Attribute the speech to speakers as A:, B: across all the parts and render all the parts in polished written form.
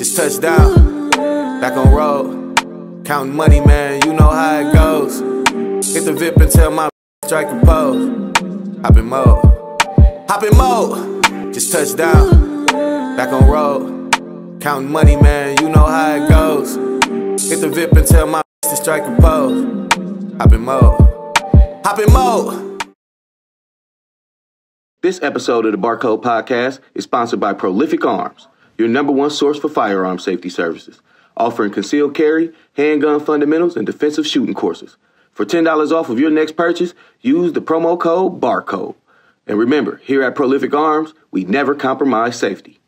A: Just touched down, back on road. Counting money, man, you know how it goes. Hit the VIP and tell my strike a pose. Hop in mode. Just touched down, back on road. Counting money, man, you know how it goes. Hit the VIP and tell my to strike a pose. Hop in mode. This episode of the Barcode Podcast is sponsored by Prolific Arms, your #1 source for firearm safety services, offering concealed carry, handgun fundamentals, and defensive shooting courses. For $10 off of your next purchase, use the promo code BARCODE. And remember, here at Prolific Arms, we never compromise safety.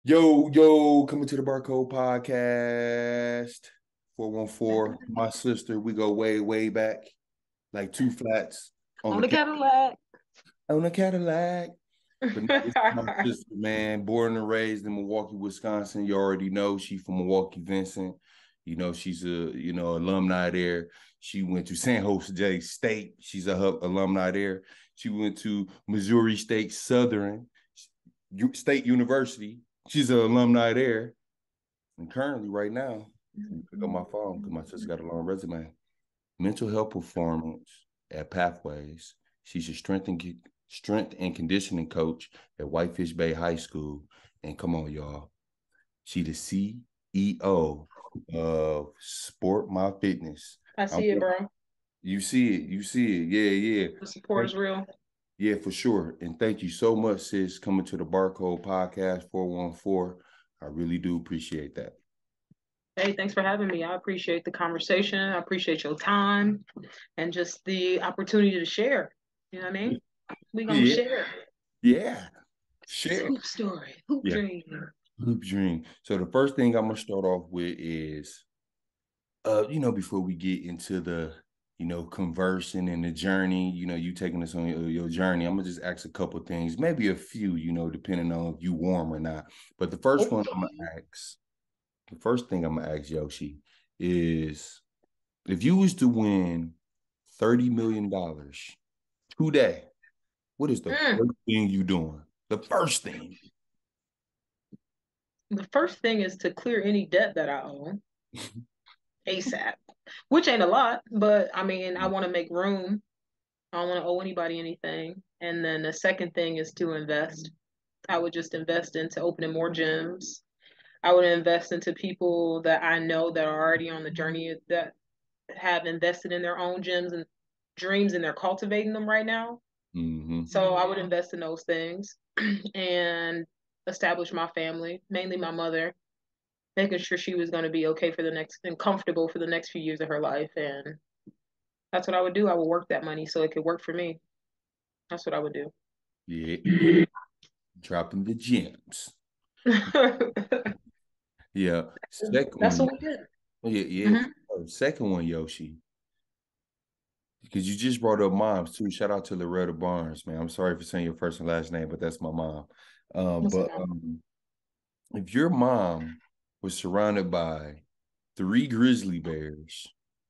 B: Yo, coming to the Barcode Podcast. 414, my sister, we go way back, like two flats.
C: On the Cadillac.
B: On the Cadillac. But this is my sister, man, born and raised in Milwaukee, Wisconsin. You already know she's from Milwaukee, Vincent. You know, she's alumni there. She went to San Jose State. She's a alumni there. She went to Missouri State Southern State University. She's an alumni there. And currently, right now, pick up my phone because my sister got a long resume. Mental health performance at Pathways. She's a strength and conditioning coach at Whitefish Bay High School. And come on, y'all. She the CEO of Sport My Fitness.
C: I see it, bro.
B: You see it. Yeah.
C: The support is real.
B: Yeah, for sure. And thank you so much, sis, coming to the Barcode Podcast 414. I really do appreciate that.
C: Hey, thanks for having me. I appreciate the conversation. I appreciate your time and just the opportunity to share. You know what I mean? We're going to share.
B: Yeah. Share.
C: Hoop story. Hoop dream.
B: Hoop dream. So the first thing I'm going to start off with is, before we get into the, conversing and the journey, you taking us on your journey, I'm going to just ask a couple things, maybe a few, depending on if you warm or not. But the first thing I'm going to ask Yoshi is, if you was to win $30 million today, what is the first thing you doing? The first thing.
C: The first thing is to clear any debt that I owe ASAP, which ain't a lot, but I mean, I want to make room. I don't want to owe anybody anything. And then the second thing is to invest. I would just invest into opening more gyms. I would invest into people that I know that are already on the journey, that have invested in their own gyms and dreams, and they're cultivating them right now.
B: Mm-hmm.
C: So I would invest in those things and establish my family, mainly my mother, making sure she was going to be okay and comfortable for the next few years of her life. And that's what I would do. I would work that money so it could work for me. That's what I would do.
B: Yeah. Dropping the gems. Yeah.
C: That's what we did.
B: Yeah. Mm-hmm. Second one, Yoshi. Because you just brought up moms too. Shout out to Loretta Barnes, man. I'm sorry for saying your first and last name, but that's my mom. If your mom was surrounded by 3 grizzly bears,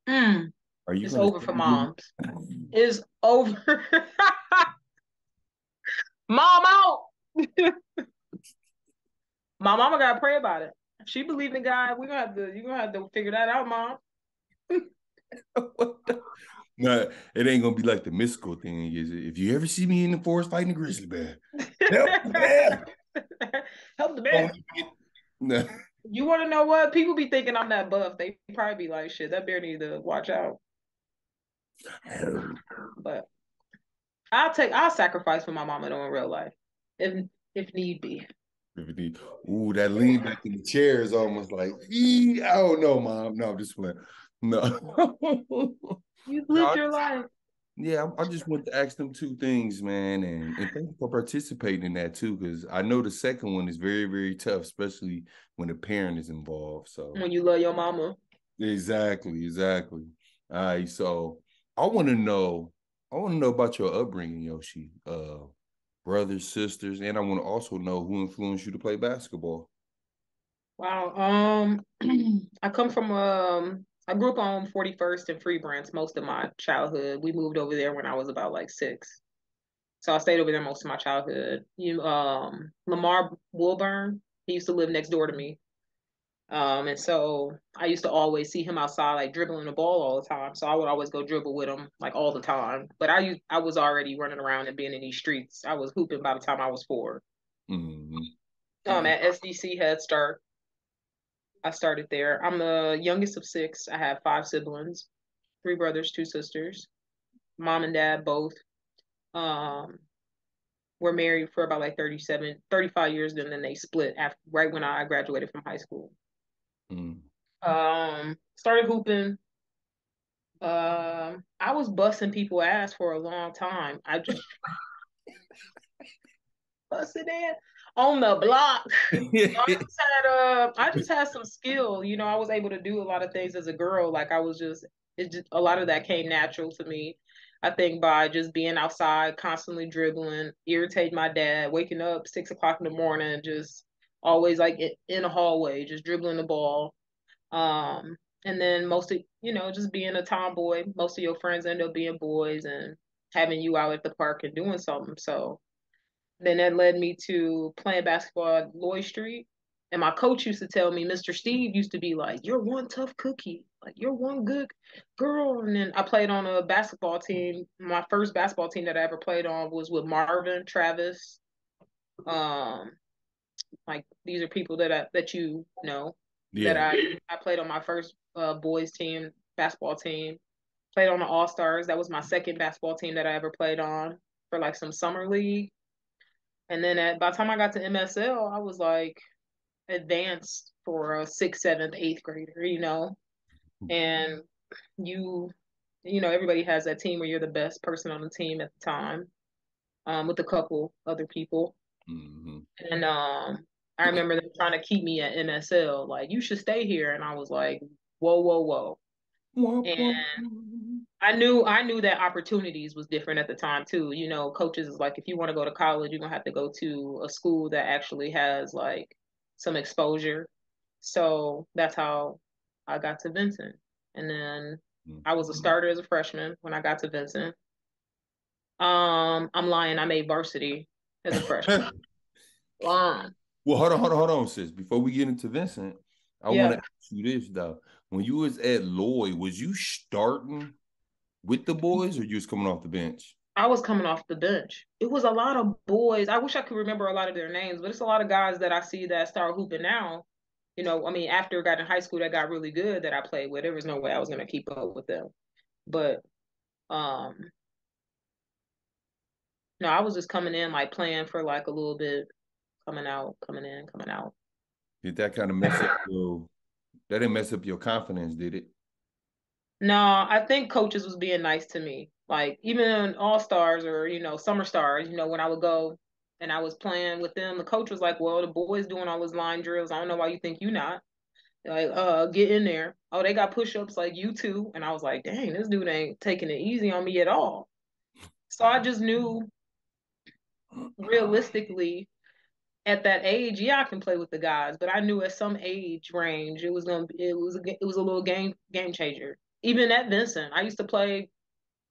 C: are you? It's over for moms. It's over. Mom out. My mama gotta pray about it. If she believe in God, you're gonna have to figure that out, Mom.
B: No, it ain't gonna be like the mystical thing. Is it? If you ever see me in the forest fighting a grizzly bear, help the bear.
C: Help the bear.
B: No.
C: You want to know what? People be thinking I'm that buff. They probably be like, shit, that bear need to watch out. But I'll sacrifice for my mama though in real life. If need be.
B: Ooh, that lean back in the chair is almost like, I don't know, Mom. No, I'm just playing. No.
C: You've lived your life.
B: Yeah, I just want to ask them 2 things, man, and thank you for participating in that too, because I know the second one is very, very tough, especially when a parent is involved. So
C: when you love your mama.
B: Exactly. All right, so I want to know about your upbringing, Yoshi. Brothers, sisters, and I want to also know who influenced you to play basketball.
C: Wow. I come from I grew up on 41st and Free Branch most of my childhood. We moved over there when I was about like 6. So I stayed over there most of my childhood. Lamar Wilburn, he used to live next door to me. And so I used to always see him outside, like dribbling the ball all the time. So I would always go dribble with him, like all the time. But I was already running around and being in these streets. I was hooping by the time I was 4. At SDC Head Start, I started there. I'm the youngest of 6. I have 5 siblings, 3 brothers, 2 sisters. Mom and dad both were married for about like 35 years, and then they split right when I graduated from high school. Started hooping. I was busting people ass for a long time. I just busted in on the block. I just had some skill. You know, I was able to do a lot of things as a girl. Like a lot of that came natural to me. I think by just being outside, constantly dribbling, irritate my dad, waking up 6 o'clock in the morning, just always like in a hallway, just dribbling the ball. And then just being a tomboy, most of your friends end up being boys and having you out at the park and doing something. So then that led me to playing basketball at Lloyd Street. And my coach used to tell me, Mr. Steve used to be like, "You're one tough cookie. Like, you're one good girl." And then I played on a basketball team. My first basketball team that I ever played on was with Marvin, Travis. Like, these are people that you know. Yeah. That I played on my first boys team, basketball team. Played on the All-Stars. That was my second basketball team that I ever played on for like some summer league. And then by the time I got to MSL, I was like advanced for a 6th, 7th, 8th grader, you know. And everybody has that team where you're the best person on the team at the time, with a couple other people. And I remember them trying to keep me at MSL, like, you should stay here. And I was like, whoa, whoa, whoa. And I knew that opportunities was different at the time too. You know, coaches is like, if you want to go to college, you're gonna have to go to a school that actually has like some exposure. So that's how I got to Vincent. And then I was a starter as a freshman when I got to Vincent. I'm lying, I made varsity as a freshman.
B: Well, hold on, sis. Before we get into Vincent, I want to ask you this though. When you was at Lloyd, was you starting with the boys or you was coming off the bench?
C: I was coming off the bench. It was a lot of boys. I wish I could remember a lot of their names, but it's a lot of guys that I see that start hooping now. You know, I mean, after I got in high school that got really good that I played with. There was no way I was going to keep up with them. But no, I was just coming in, like playing for like a little bit, coming out, coming in, coming out.
B: Did that kind of mess up that didn't mess up your confidence, did it?
C: No, I think coaches was being nice to me. Like, even in All-Stars or, Summer Stars, when I would go and I was playing with them, the coach was like, well, the boys doing all his line drills. I don't know why you think you not. Like, get in there. Oh, they got push-ups like you too. And I was like, dang, this dude ain't taking it easy on me at all. So I just knew realistically at that age, yeah, I can play with the guys, but I knew at some age range it was a little game changer. Even at Vincent, I used to play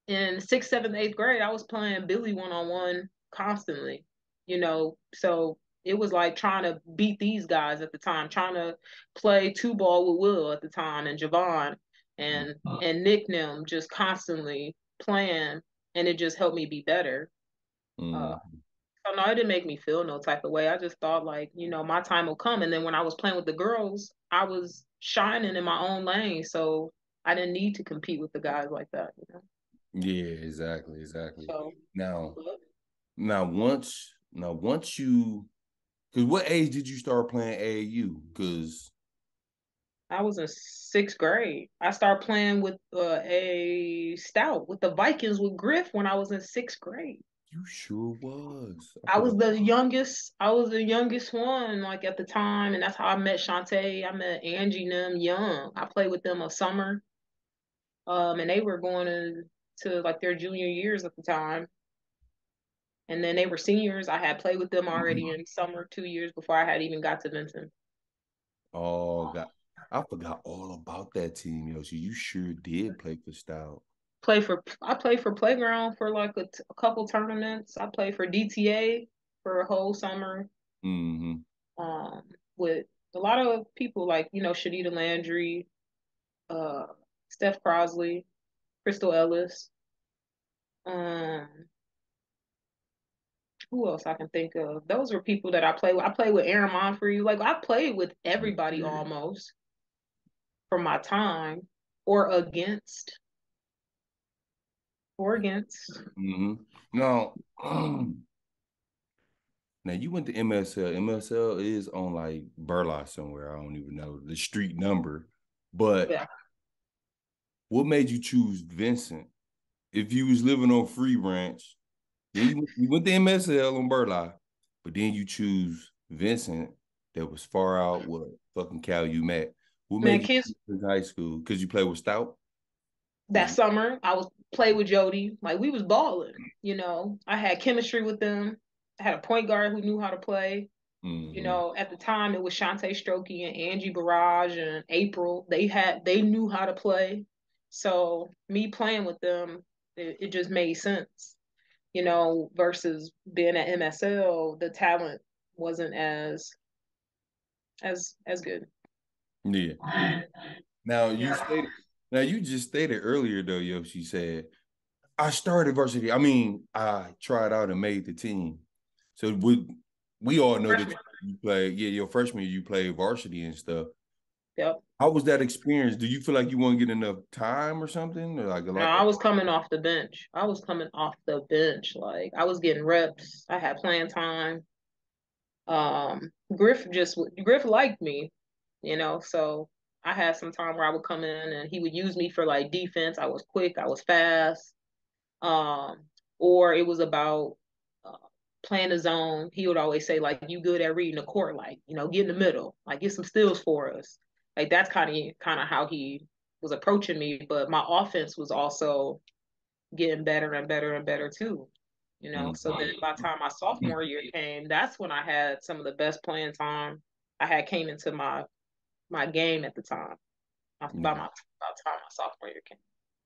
C: in 6th, 7th, 8th grade. I was playing Billy 1-on-1 constantly, so it was like trying to beat these guys at the time, trying to play 2-ball with Will at the time and Javon and Nick them, just constantly playing, and it just helped me be better. So no, it didn't make me feel no type of way. I just thought like, my time will come. And then when I was playing with the girls, I was shining in my own lane. So I didn't need to compete with the guys like that,
B: Yeah, exactly. So, now once you, because what age did you start playing AAU? Because
C: I was in 6th grade. I started playing with a stout with the Vikings with Griff when I was in 6th grade.
B: You sure was.
C: I was the youngest. I was the youngest one, like at the time, and that's how I met Shantae. I met Angie and them young. I played with them a summer, and they were going to like their junior years at the time, and then they were seniors. I had played with them already in summer 2 years before I had even got to Vincent.
B: Oh God, I forgot all about that team, Yoshi. You sure did play for Stout.
C: I played for Playground for like a couple tournaments. I played for DTA for a whole summer. With A lot of people like, Shanita Landry, uh, Steph Crosley, Crystal Ellis. Um, who else I can think of? Those were people that I play with. I played with Aaron Monfrey. Like I played with everybody almost from my time or against. Or against.
B: Mm-hmm. Now, now you went to MSL. MSL is on like Burleigh somewhere. I don't even know the street number. But
C: Yeah.
B: what made you choose Vincent? If you was living on Free Branch, then you went to MSL on Burleigh, but then you choose Vincent that was far out what fucking Cal you met. What
C: Man,
B: made you
C: kids,
B: choose high school? Because you played with Stout?
C: that summer I was play with Jody. Like we was balling, I had chemistry with them. I had a point guard who knew how to play. At the time it was Shantae Strokey and Angie Barrage and April. They knew how to play. So me playing with them, it just made sense. Versus being at MSL, the talent wasn't as good.
B: Yeah. Now you stated. Now you just stated earlier though, Yoshi said, I started varsity. I mean, I tried out and made the team. So we all know that you played. Yeah, your freshman year you played varsity and stuff.
C: Yep.
B: How was that experience? Do you feel like you won't get enough time or something, or like a
C: No,
B: lot?
C: I was coming off the bench. I was coming off the bench. Like I was getting reps. I had playing time. Griff liked me, so I had some time where I would come in and he would use me for like defense. I was quick, I was fast. Um, or it was about uh, playing the zone. He would always say like, "You good at reading the court? Like, get in the middle, like get some steals for us." Like that's kind of how he was approaching me. But my offense was also getting better and better and better too. So then by the time my sophomore year came, that's when I had some of the best playing time I had came into my game at the time. By the time my sophomore year came.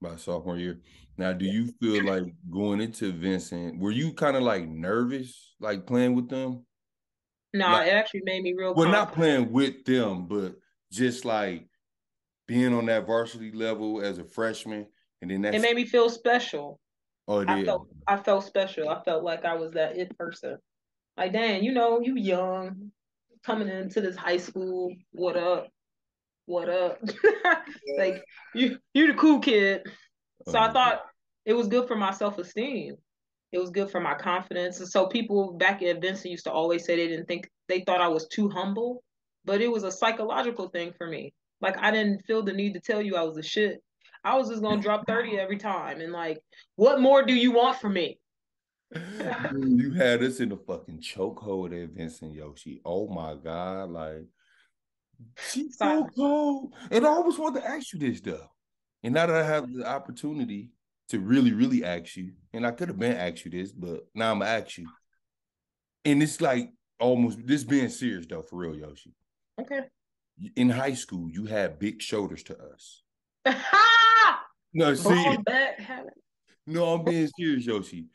B: By sophomore year. Now, do
C: Yeah.
B: you feel like going into Vincent, were you kind of like nervous, like playing with them?
C: No,
B: Like,
C: it actually made me real
B: well, not
C: confident.
B: playing with them, but just like being on that varsity level as a freshman, and then
C: It
B: that's
C: made me feel special.
B: oh, it is.
C: I felt special. I felt like I was that it person. Like, dang, you young, coming into this high school. What up? What up? Like you the cool kid. So I thought it was good for my self-esteem. It was good for my confidence. And so people back at Vincent used to always say they thought I was too humble, but it was a psychological thing for me. Like I didn't feel the need to tell you I was a shit. I was just gonna drop 30 every time. And like, what more do you want from me?
B: You had us in the fucking chokehold at Vincent Yoshi. Oh my God. Like, she's
C: So,
B: so cold. And I always wanted to ask you this though. And now that I have the opportunity to really, really ask you, and I could have been asked you this, but now I'm gonna ask you. And it's like almost this being serious though, for real, Yoshi.
C: okay.
B: In high school, you had big shoulders to us. No, see,
C: Ball back habit.
B: no, I'm being serious, Yoshi.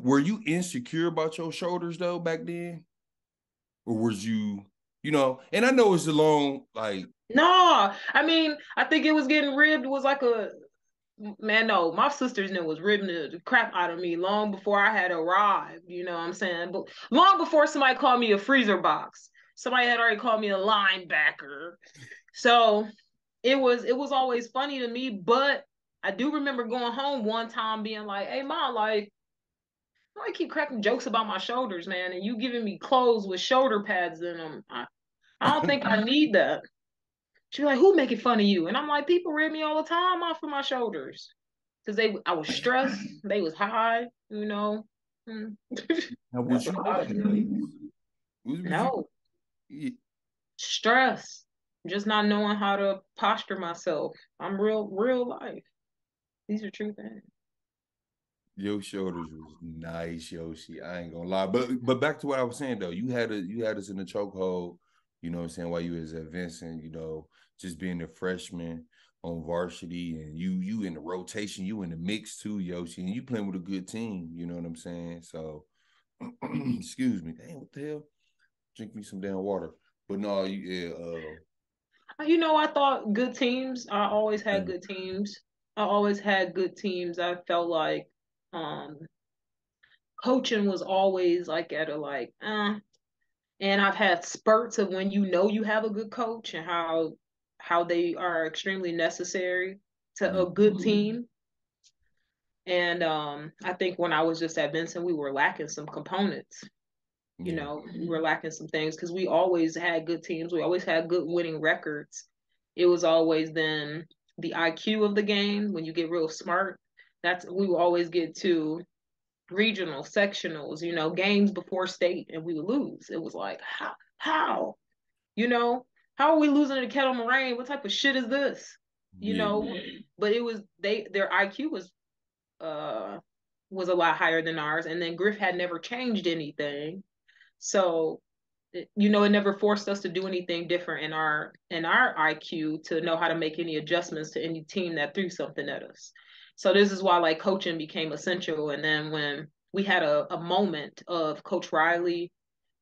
B: Were you insecure about your shoulders though back then? Or was you, and I know it's a long, like,
C: No, I mean, I think it was getting ribbed. It was like a man. No, my sisters knew was ribbing the crap out of me long before I had arrived. You know what I'm saying? But long before somebody called me a freezer box, somebody had already called me a linebacker. So it was always funny to me. But I do remember going home one time being like, "Hey, mom, like I keep cracking jokes about my shoulders, man, and you giving me clothes with shoulder pads in them. I don't think I need that." She's like, "Who making fun of you?" And I'm like, "People rib me all the time off of my shoulders because I was stressed. They was high, you know." Mm.
B: now was
C: That's
B: you
C: a lot of it.
B: okay? Was you,
C: No
B: yeah,
C: stress, just not knowing how to posture myself. I'm real life. These are true things.
B: your shoulders was nice, Yoshi. I ain't gonna lie. But back to what I was saying though, you had us in the chokehold, you know what I'm saying, while you was at Vincent, just being a freshman on varsity and you in the rotation, you in the mix too, Yoshi, and you playing with a good team, you know what I'm saying? So excuse me. Damn, what the hell? Drink me some damn water. But no, yeah,
C: I thought good teams. I always had good teams. I felt like coaching was always like at a and I've had spurts of when you have a good coach and how they are extremely necessary to a good team. And I think when I was just at Vincent, we were lacking some components. We were lacking some things because we always had good teams. We always had good winning records. It was always then the IQ of the game. When you get real smart, we would always get to regional sectionals, games before state, and we would lose. It was like, how, you know, how are we losing to Kettle Moraine? What type of shit is this? But it was their IQ was a lot higher than ours, and then Griff had never changed anything, so it never forced us to do anything different in our IQ to know how to make any adjustments to any team that threw something at us. So this is why like coaching became essential. And then when we had a moment of Coach Riley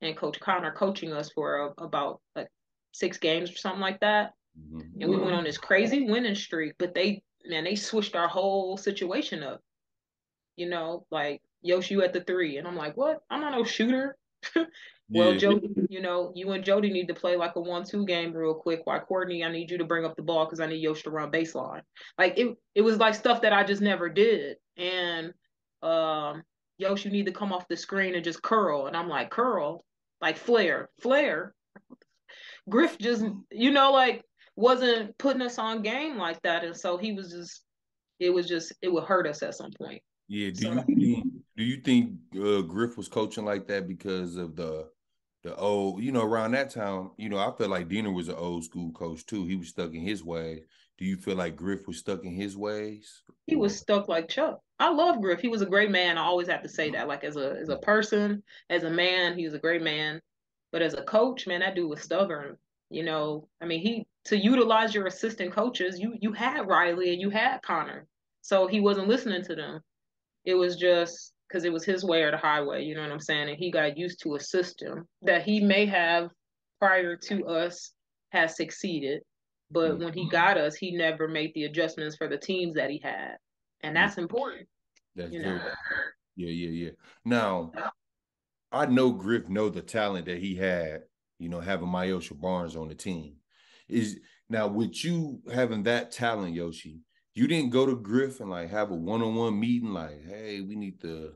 C: and Coach Connor coaching us for about like 6 games or something like that, and we went on this crazy winning streak, but they switched our whole situation up. Like Yoshi, you at the 3, and I'm like, what? I'm not no shooter. Well, yeah. Jody, you and Jody need to play like a 1-2 game real quick. While Courtney, I need you to bring up the ball because I need Yoshi to run baseline. Like it was like stuff that I just never did. And Yoshi, you need to come off the screen and just curl. And I'm like, curl, like flare. Griff just, like wasn't putting us on game like that, and so he was just, it would hurt us at some point.
B: Yeah. Do you think Griff was coaching like that because of the old, around that time, I feel like Diener was an old school coach too. He was stuck in his ways. Do you feel like Griff was stuck in his ways?
C: He was stuck like Chuck. I love Griff. He was a great man. I always have to say that. Like as a person, as a man, he was a great man. But as a coach, man, that dude was stubborn. I mean, to utilize your assistant coaches, you had Riley and you had Connor. So he wasn't listening to them. It was just because it was his way or the highway, you know what I'm saying? And he got used to a system that he may have prior to us has succeeded. But when he got us, he never made the adjustments for the teams that he had. And that's important.
B: That's very, yeah. Now, I know Griff know the talent that he had, having Myosha Barnes on the team. Now, with you having that talent, Yoshi, you didn't go to Griff and like have a one-on-one meeting like, hey, we need to,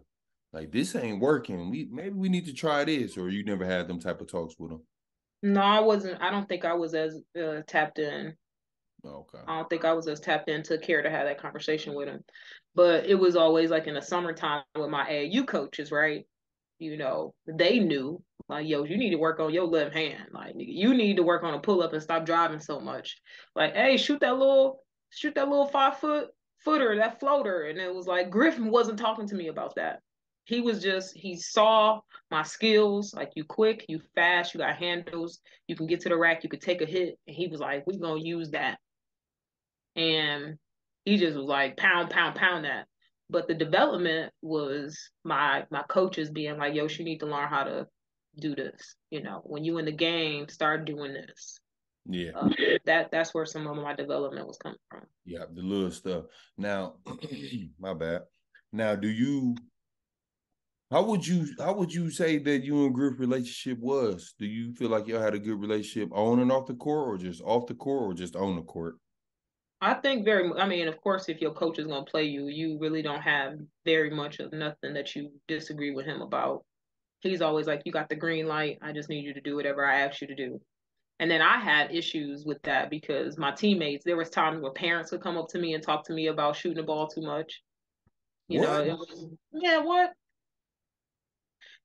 B: like, this ain't working. Maybe we need to try this, or you never had them type of talks with him?
C: No, I wasn't. I don't think I was as tapped in.
B: Okay.
C: I don't think I was as tapped in to care to have that conversation with him. But it was always like in the summertime with my AAU coaches, right? They knew like, yo, you need to work on your left hand. Like, you need to work on a pull up and stop driving so much. Like, hey, shoot that little 5-footer, that floater. And it was like Griffin wasn't talking to me about that. He saw my skills, like you quick, you fast, you got handles, you can get to the rack, you could take a hit. And he was like, we're gonna use that. And he just was like, pound that. But the development was my coaches being like, yo, you need to learn how to do this. When you in the game, start doing this.
B: Yeah.
C: That's where some of my development was coming from.
B: Yeah, the little stuff. Now, my bad. Now, how would you say that you and Griff relationship was? Do you feel like y'all had a good relationship on and off the court, or just off the court, or just on the court?
C: I think of course, if your coach is going to play you, you really don't have very much of nothing that you disagree with him about. He's always like, you got the green light. I just need you to do whatever I ask you to do. And then I had issues with that because my teammates, there was times where parents would come up to me and talk to me about shooting the ball too much.
B: What?
C: What?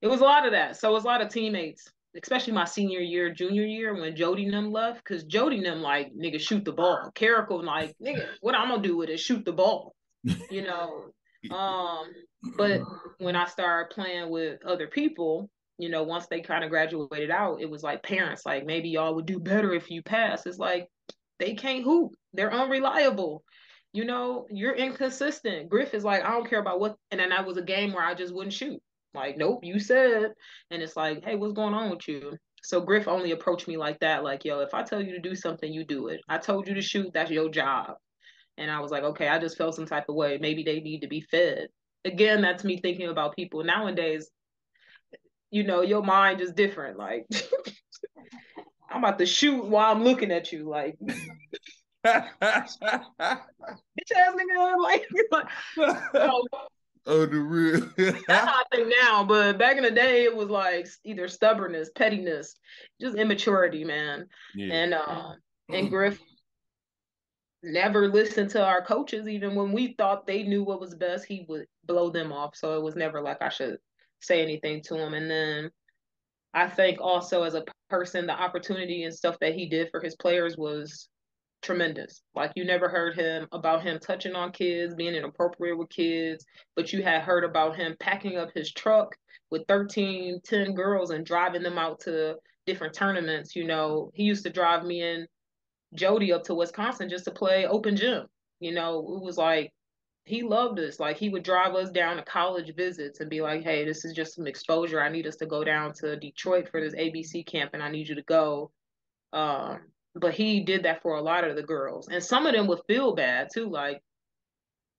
C: It was a lot of that. So it was a lot of teammates, especially my senior year, junior year, when Jody and them left, because Jody and them like, nigga, shoot the ball. Carrico like, nigga, what I'm gonna do with it? Shoot the ball. But when I started playing with other people, once they kind of graduated out, it was like parents, like, maybe y'all would do better if you pass. It's like, they can't hoop. They're unreliable. You're inconsistent. Griff is like, I don't care about what. And then that was a game where I just wouldn't shoot. Like, nope, you said. And it's like, hey, what's going on with you? So Griff only approached me like that, like, yo, if I tell you to do something, you do it. I told you to shoot, that's your job. And I was like, okay, I just felt some type of way. Maybe they need to be fed. Again, that's me thinking about people nowadays. You know, your mind is different. Like, I'm about to shoot while I'm looking at you. Like, bitch ass nigga. Like, so,
B: oh, the real.
C: that's how I think now. But back in the day, it was like either stubbornness, pettiness, just immaturity, man.
B: Yeah.
C: And Griff never listened to our coaches. Even when we thought they knew what was best, he would blow them off. So it was never like I should say anything to him. And then I think also as a person, the opportunity and stuff that he did for his players was tremendous. Like you never heard about him touching on kids, being inappropriate with kids, but you had heard about him packing up his truck with 10 girls and driving them out to different tournaments. You know, he used to drive me and Jody up to Wisconsin just to play open gym. You know, it was like he loved us. Like he would drive us down to college visits and be like, hey, this is just some exposure. I need us to go down to Detroit for this ABC camp and I need you to go. But he did that for a lot of the girls. And some of them would feel bad too. Like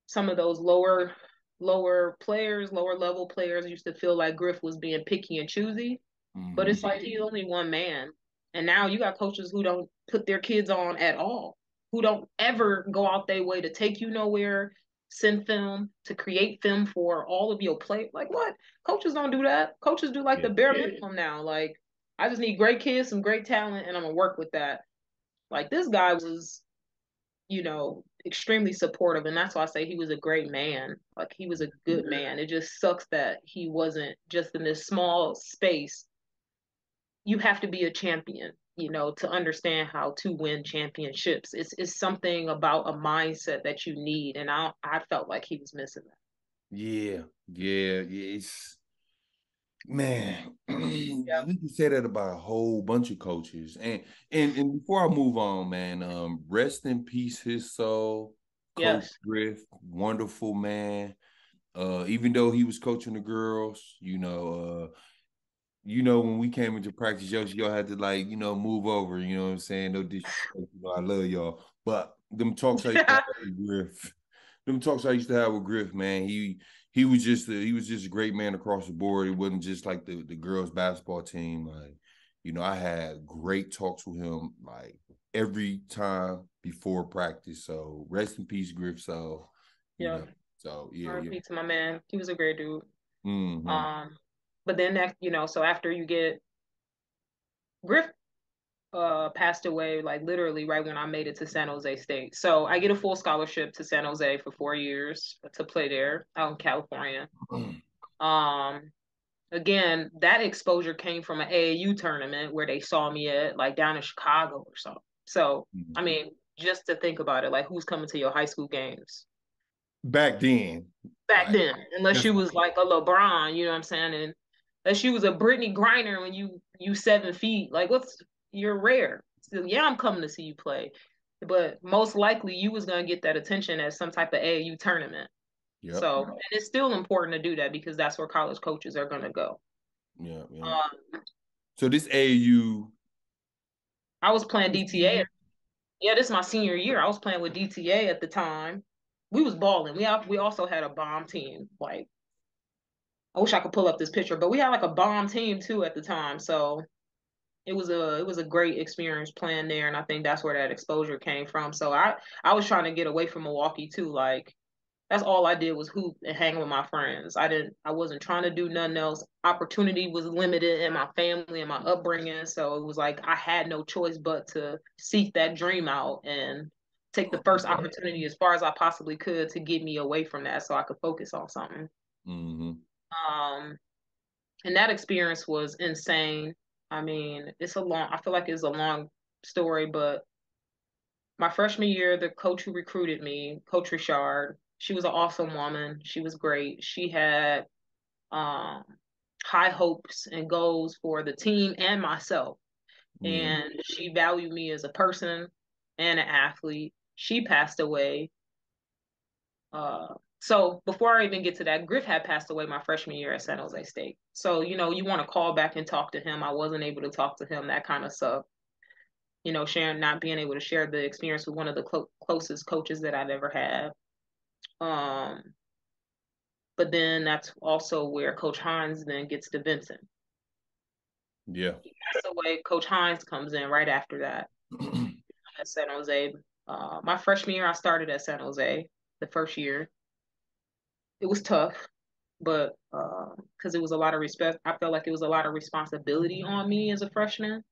C: some of those lower players, lower level players used to feel like Griff was being picky and choosy. But it's like he's only one man. And now you got coaches who don't put their kids on at all, who don't ever go out their way to take you nowhere, send film, to create film for all of your play. Like what? Coaches don't do that. Coaches do like the bare minimum now. Like I just need great kids, some great talent, and I'm gonna work with that. Like this guy was, you know, extremely supportive, and that's why I say he was a great man. Like he was a good man. It just sucks that he wasn't just in this small space. You have to be a champion, you know, to understand how to win championships. It's something about a mindset that you need, and I felt like he was missing that.
B: Yeah. It's man.
C: Yeah.
B: We can say that about a whole bunch of coaches. And before I move on, man, rest in peace, his soul, Coach
C: Yes.
B: Griff, wonderful man. Even though he was coaching the girls, when we came into practice, Yoshi, y'all had to move over, you know what I'm saying? No disrespect, I love y'all. But them talks I used to have with Griff, man, he was just a great man across the board. It wasn't just like the girls basketball team. Like, I had great talks with him like every time before practice. So rest in peace, Griff. So,
C: Yeah. R.I.P. to my man. He was a great dude.
B: Mm-hmm.
C: But then that, so after you get Griff passed away like literally right when I made it to San Jose State. So I get a full scholarship to San Jose for 4 years to play there out in California. Again, that exposure came from an AAU tournament where they saw me at like down in Chicago or something. So, I mean, just to think about it, like who's coming to your high school games?
B: Back then.
C: Unless you was like a LeBron, you know what I'm saying? And unless you was a Brittany Griner when you 7 feet, like you're rare. So, yeah, I'm coming to see you play. But most likely you was gonna get that attention at some type of AAU tournament. Yep. So and it's still important to do that because that's where college coaches are gonna go.
B: Yeah. So this AAU,
C: I was playing DTA. Yeah, this is my senior year. I was playing with DTA at the time. We was balling. We also had a bomb team. Like, I wish I could pull up this picture, but we had like a bomb team too at the time. So it was a great experience playing there, and I think that's where that exposure came from. So I was trying to get away from Milwaukee too. Like that's all I did was hoop and hang with my friends. I wasn't trying to do nothing else. Opportunity was limited in my family and my upbringing, so it was like I had no choice but to seek that dream out and take the first opportunity as far as I possibly could to get me away from that so I could focus on something.
B: Mm-hmm.
C: And that experience was insane. I mean, I feel like it's a long story, but my freshman year, the coach who recruited me, Coach Richard, she was an awesome woman. She was great. She had high hopes and goals for the team and myself. And she valued me as a person and an athlete. She passed away So before I even get to that, Griff had passed away my freshman year at San Jose State. So, you want to call back and talk to him. I wasn't able to talk to him, that kind of stuff. Sharing, not being able to share the experience with one of the closest coaches that I've ever had. But then that's also where Coach Hines then gets to Vincent.
B: Yeah.
C: That's the way Coach Hines comes in right after that at San Jose. My freshman year, I started at San Jose the first year. It was tough, but because it was a lot of respect, I felt like it was a lot of responsibility on me as a freshman.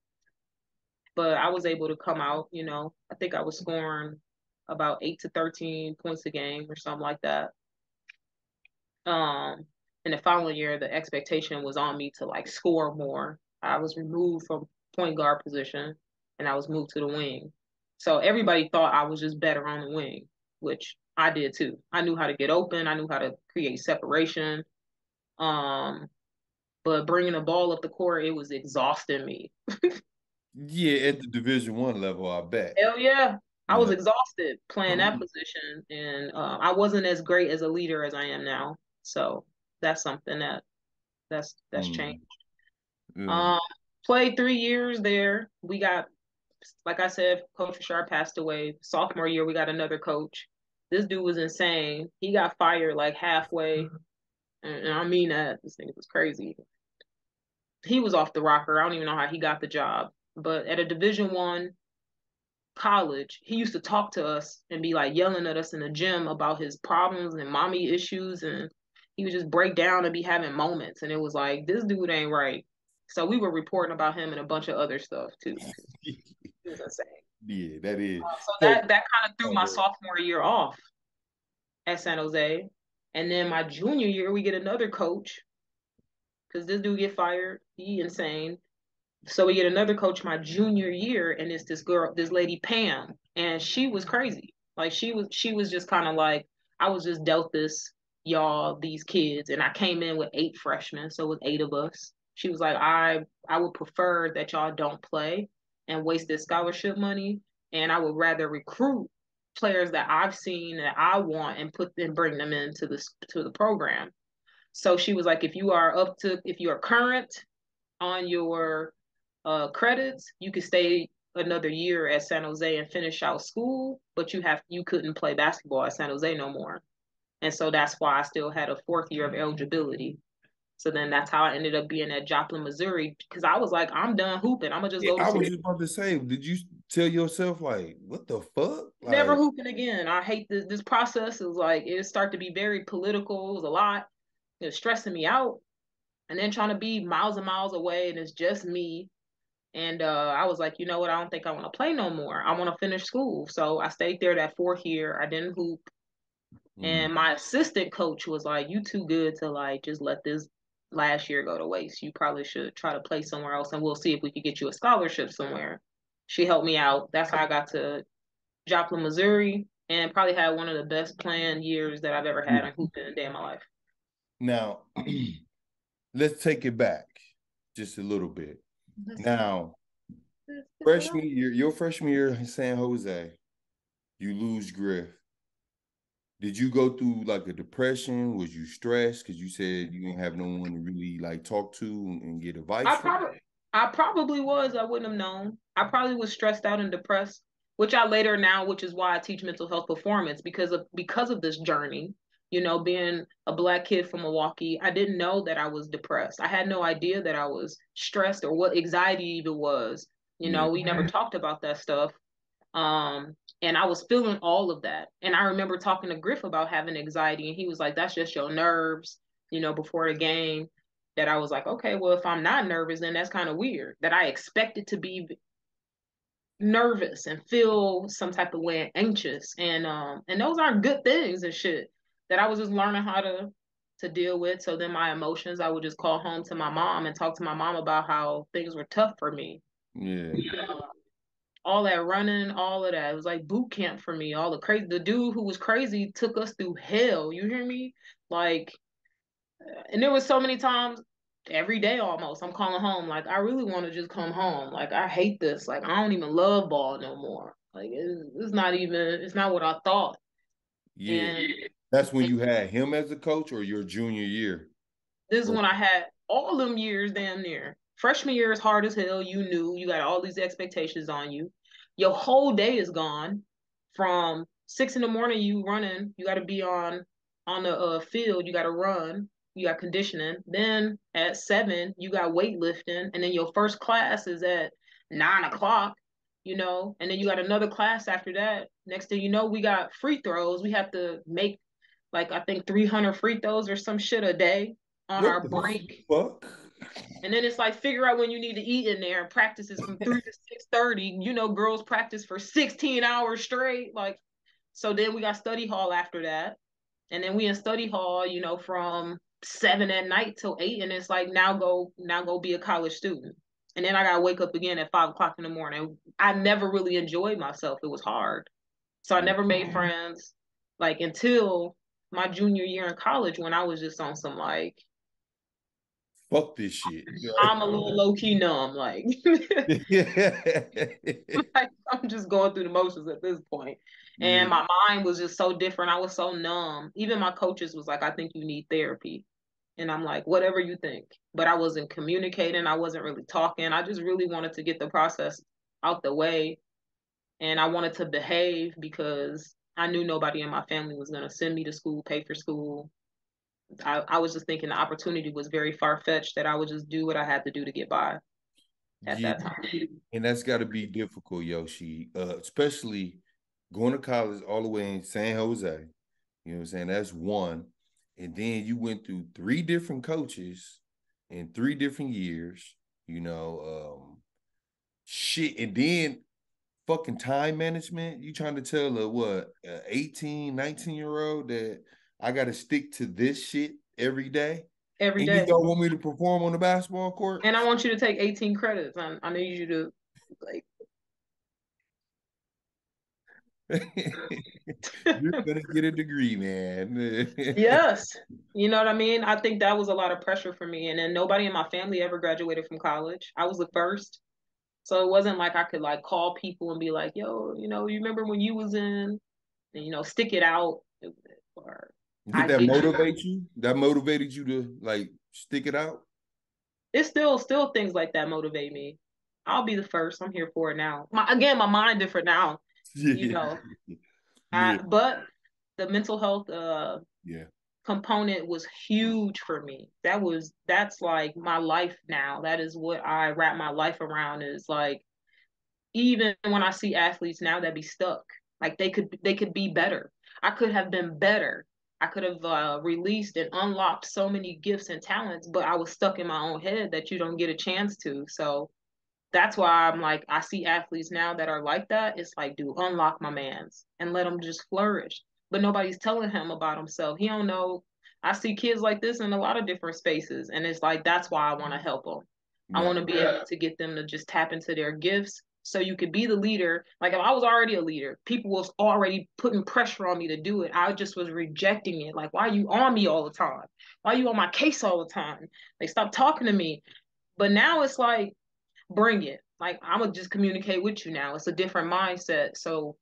C: But I was able to come out, I think I was scoring about 8 to 13 points a game or something like that. In the following year, the expectation was on me to like score more. I was removed from point guard position and I was moved to the wing. So everybody thought I was just better on the wing, which I did too. I knew how to get open. I knew how to create separation. But bringing the ball up the court, it was exhausting me.
B: Yeah, at the Division I level, I bet.
C: Hell yeah. I was
B: Yeah.
C: exhausted playing that position, and I wasn't as great as a leader as I am now. So that's something that's changed.
B: Yeah.
C: Played 3 years there. We got, like I said, Coach Richard passed away. Sophomore year, we got another coach. This dude was insane. He got fired like halfway, and I mean that. This thing was crazy. He was off the rocker. I don't even know how he got the job, but at a Division I college, he used to talk to us and be like yelling at us in the gym about his problems and mommy issues, and he would just break down and be having moments, and it was like, this dude ain't right. So we were reporting about him and a bunch of other stuff too. He was insane.
B: Yeah, that is.
C: So that kind of threw my sophomore year off at San Jose, and then my junior year we get another coach because this dude get fired. He insane. So we get another coach my junior year, and it's this girl, this lady Pam, and she was crazy. Like she was just kind of like, I was just dealt these kids, and I came in with 8 freshmen, so it was 8 of us. She was like, I would prefer that y'all don't play and waste this scholarship money, and I would rather recruit players that I've seen that I want and bring them into the program. So she was like, if you are current on your credits, you could stay another year at San Jose and finish out school, but you couldn't play basketball at San Jose no more. And so that's why I still had a 4th year of eligibility. So then that's how I ended up being at Joplin, Missouri, because I was like, I'm done hooping. I'm gonna just go to school.
B: I was just about to say, did you tell yourself like, what the fuck?
C: Never hooping again. I hate this process. It was like, it started to be very political. It was a lot. It was stressing me out. And then trying to be miles and miles away, and it's just me. And I was like, you know what? I don't think I want to play no more. I want to finish school. So I stayed there that 4th year. I didn't hoop. And my assistant coach was like, you too good to like just let this last year go to waste. You probably should try to play somewhere else, and we'll see if we could get you a scholarship somewhere. She helped me out. That's how I got to Joplin, Missouri, and probably had one of the best planned years that I've ever had in hooping in a day of my life.
B: Now, let's take it back just a little bit. Now, your freshman year in San Jose, you lose Griff. Did you go through like a depression? Was you stressed because you said you didn't have no one to really like talk to and get advice
C: I probably was. I wouldn't have known. I probably was stressed out and depressed, which is why I teach mental health performance because of this journey. Being a Black kid from Milwaukee, I didn't know that I was depressed. I had no idea that I was stressed or what anxiety even was. We never talked about that stuff. And I was feeling all of that. And I remember talking to Griff about having anxiety, and he was like, that's just your nerves, before the game. That I was like, okay, well, if I'm not nervous, then that's kind of weird. That I expected to be nervous and feel some type of way, anxious. And those aren't good things and shit. That I was just learning how to deal with. So then my emotions, I would just call home to my mom and talk to my mom about how things were tough for me.
B: Yeah.
C: All that running, all of that. It was like boot camp for me. All the crazy. The dude who was crazy took us through hell. You hear me? Like, and there was so many times, every day almost, I'm calling home. Like, I really want to just come home. Like, I hate this. Like, I don't even love ball no more. Like, it's not what I thought.
B: Yeah.
C: And
B: That's when you had him as a coach, or your junior year?
C: This is when I had all them years damn near. Freshman year is hard as hell. You knew you got all these expectations on you. Your whole day is gone. From 6 in the morning, you running. You got to be on the field. You got to run. You got conditioning. Then at 7, you got weightlifting, and then your first class is at 9 o'clock. And then you got another class after that. Next thing you know, we got free throws. We have to make like I think 300 free throws or some shit a day on our break.
B: Fuck?
C: And then it's like figure out when you need to eat in there, and practices from 3 to 6:30. Girls practice for 16 hours straight. Like, so then we got study hall after that. And then we in study hall, from 7 at night till 8. And it's like now go be a college student. And then I gotta wake up again at 5 o'clock in the morning. I never really enjoyed myself. It was hard. So I never made friends like until my junior year in college, when I was just on some like,
B: fuck this shit.
C: I'm a little low key numb, like, like I'm just going through the motions at this point. And my mind was just so different. I was so numb. Even my coaches was like, I think you need therapy. And I'm like, whatever you think. But I wasn't communicating. I wasn't really talking. I just really wanted to get the process out the way. And I wanted to behave because I knew nobody in my family was going to send me to school, pay for school. I was just thinking the opportunity was very far-fetched, that I would just do what I had to do to get by at that time.
B: And that's got to be difficult, Yoshi, especially going to college all the way in San Jose. You know what I'm saying? That's one. And then you went through 3 different coaches in 3 different years, shit. And then fucking time management. You trying to tell a 18, 19-year-old that I got to stick to this shit every day?
C: Every day.
B: You don't want me to perform on the basketball court?
C: And I want you to take 18 credits. I need you to, like,
B: you're gonna get a degree, man.
C: Yes. You know what I mean? I think that was a lot of pressure for me. And then nobody in my family ever graduated from college. I was the first. So it wasn't like I could like call people and be like, yo, you remember when you was in, and, stick it out. Or
B: Did that motivate you? That motivated you to like stick it out?
C: It's still things like that motivate me. I'll be the first. I'm here for it now. My mind different now. But the mental health component was huge for me. That's like my life now. That is what I wrap my life around, is like, even when I see athletes now that be stuck, like they could be better. I could have been better. I could have released and unlocked so many gifts and talents, but I was stuck in my own head that you don't get a chance to. So that's why I'm like, I see athletes now that are like that. It's like, dude, unlock my mans and let him just flourish. But nobody's telling him about himself. He don't know. I see kids like this in a lot of different spaces. And it's like, that's why I want to help them. Yeah. I want to be able to get them to just tap into their gifts, so you could be the leader. Like if I was already a leader, people was already putting pressure on me to do it. I just was rejecting it. Like, why are you on me all the time? Why are you on my case all the time? Like, stop talking to me. But now it's like, bring it. Like, I'm going to just communicate with you now. It's a different mindset. So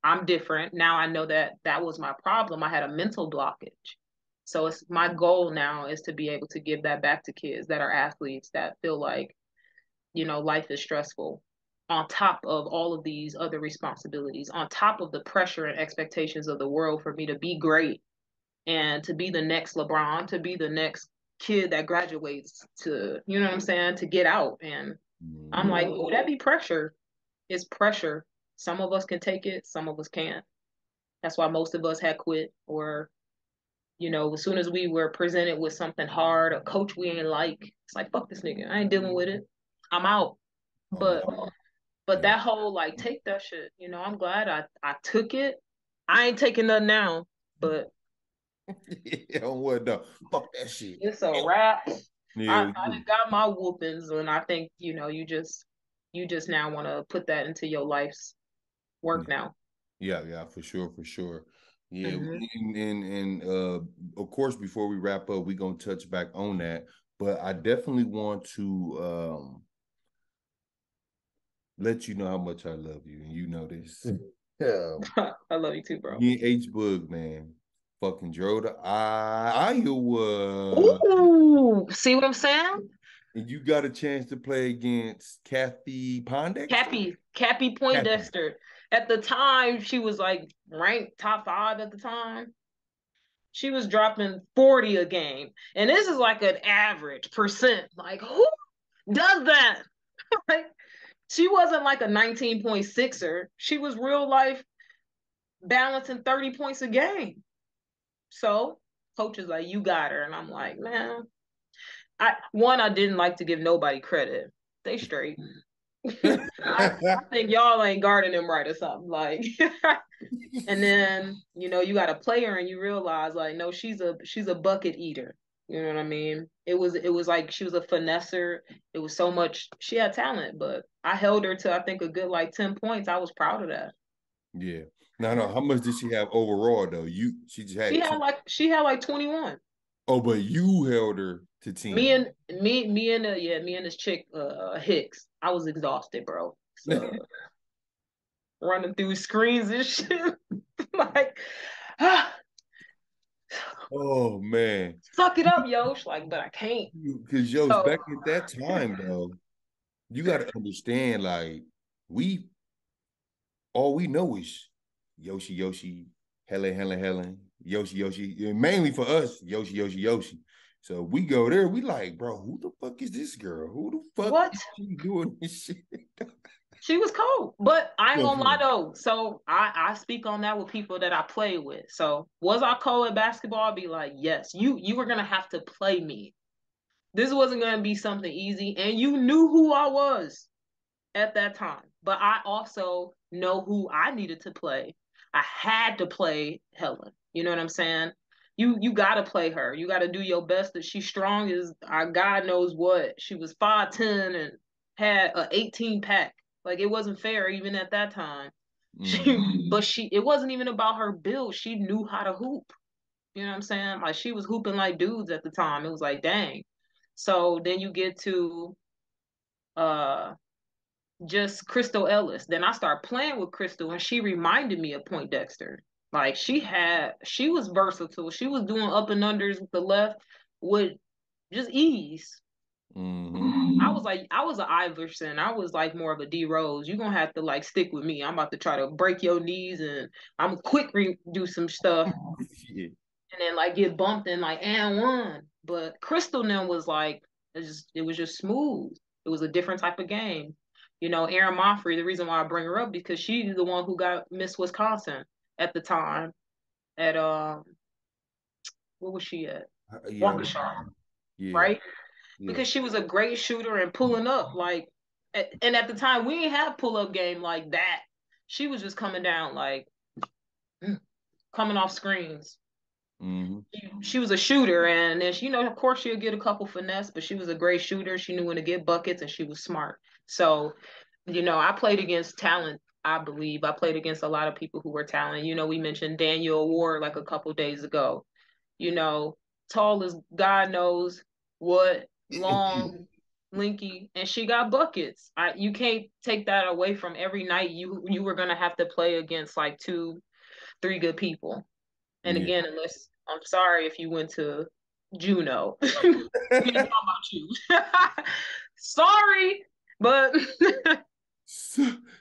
C: I'm different. Now I know that was my problem. I had a mental blockage. So it's my goal now is to be able to give that back to kids that are athletes that feel like, life is stressful, on top of all of these other responsibilities, on top of the pressure and expectations of the world for me to be great and to be the next LeBron, to be the next kid that graduates, to, you know what I'm saying, to get out. And I'm like, oh, that be pressure. It's pressure. Some of us can take it, some of us can't. That's why most of us had quit, or, as soon as we were presented with something hard, a coach we ain't like, it's like, fuck this nigga. I ain't dealing with it. I'm out. But that whole like, take that shit, I'm glad I took it. I ain't taking nothing now, but
B: what though? Fuck that shit.
C: It's a wrap. I got my whoopings, and I think you just now want to put that into your life's work now.
B: Yeah, for sure. Yeah, and of course, before we wrap up, we're gonna touch back on that. But I definitely want to let you know how much I love you, and you know this.
C: I love you too, bro.
B: Me and H Bug, man, fucking drove to Iowa.
C: Ooh, see what I'm saying?
B: And you got a chance to play against Kathy Pondexter?
C: Cappy
B: Kathy.
C: Poindexter. At the time, she was like ranked top 5 at the time. She was dropping 40 a game. And this is like an average percent. Like, who does that? Like, she wasn't like a 19.6er. She was real life balancing 30 points a game. So coach is like, you got her. And I'm like, man, I didn't like to give nobody credit. They straight. I think y'all ain't guarding him right or something. Like and then, you got a player and you realize like, no, she's a bucket eater. You know what I mean? It was like she was a finesser. It was so much she had talent, but I held her to I think a good like 10 points. I was proud of that.
B: Yeah. No. How much did she have overall though? She just had
C: She had like 21.
B: Oh, but you held her to 10.
C: Me and this chick Hicks. I was exhausted, bro. So running through screens and shit. Like
B: oh man.
C: suck it up, Yosh. Like, but I can't.
B: Because back at that time though, you got to understand, like, all we know is Yoshi, Helen, Yoshi, and mainly for us, Yoshi. So we go there, we like, bro, who the fuck is this girl? Who the fuck is she doing this shit?
C: She was cold, but I ain't gonna lie though. So I speak on that with people that I play with. So was I cold at basketball? I'd be like, yes, you were gonna have to play me. This wasn't gonna be something easy, and you knew who I was at that time. But I also know who I needed to play. I had to play Helen. You know what I'm saying? You gotta play her. You gotta do your best. That she's strong as God knows what. She was 5'10" and had a 18 pack. Like it wasn't fair even at that time. It wasn't even about her build. She knew how to hoop. You know what I'm saying? Like she was hooping like dudes at the time. It was like, dang. So then you get to just Crystal Ellis. Then I start playing with Crystal and she reminded me of Poindexter. Like she was versatile. She was doing up and unders with the left with just ease. I was an Iverson. I was like more of a D Rose. You're gonna have to like stick with me. I'm about to try to break your knees and I'm quick do some stuff. Yeah. And then like get bumped and like and one. But Crystal then was like it was just smooth. It was a different type of game. Erin Monfrey, the reason why I bring her up because she's the one who got Miss Wisconsin at the time at what was she at? Waukesha. Yeah. Right? Yeah. Because she was a great shooter and pulling up like and at the time we didn't have pull-up game like that. She was just coming down like coming off screens. She was a shooter and then of course she'll get a couple finesse, but she was a great shooter. She knew when to get buckets and she was smart. So, I played against talent. I believe I played against a lot of people who were talented. We mentioned Daniel Ward like a couple days ago. Tall as God knows what, long, linky, and she got buckets. You can't take that away from every night. You were gonna have to play against like 2-3 good people. And again, unless I'm sorry if you went to Juno. We ain't talking about you. Sorry, but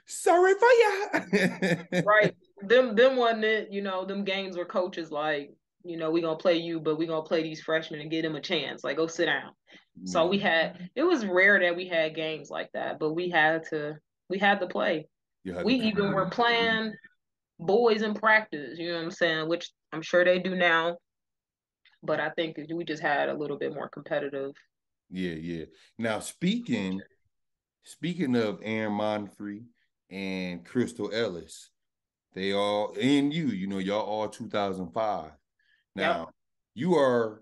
B: sorry for ya.
C: Right. Them wasn't it, them games where coaches like, we gonna play you, but we gonna play these freshmen and give them a chance. Like, go sit down. So it was rare that we had games like that, but we had to play. We even were playing boys in practice, you know what I'm saying? Which I'm sure they do now. But I think we just had a little bit more competitive.
B: Yeah. Now speaking of Erin Monfrey and Crystal Ellis, they all and y'all all 2005. Now you are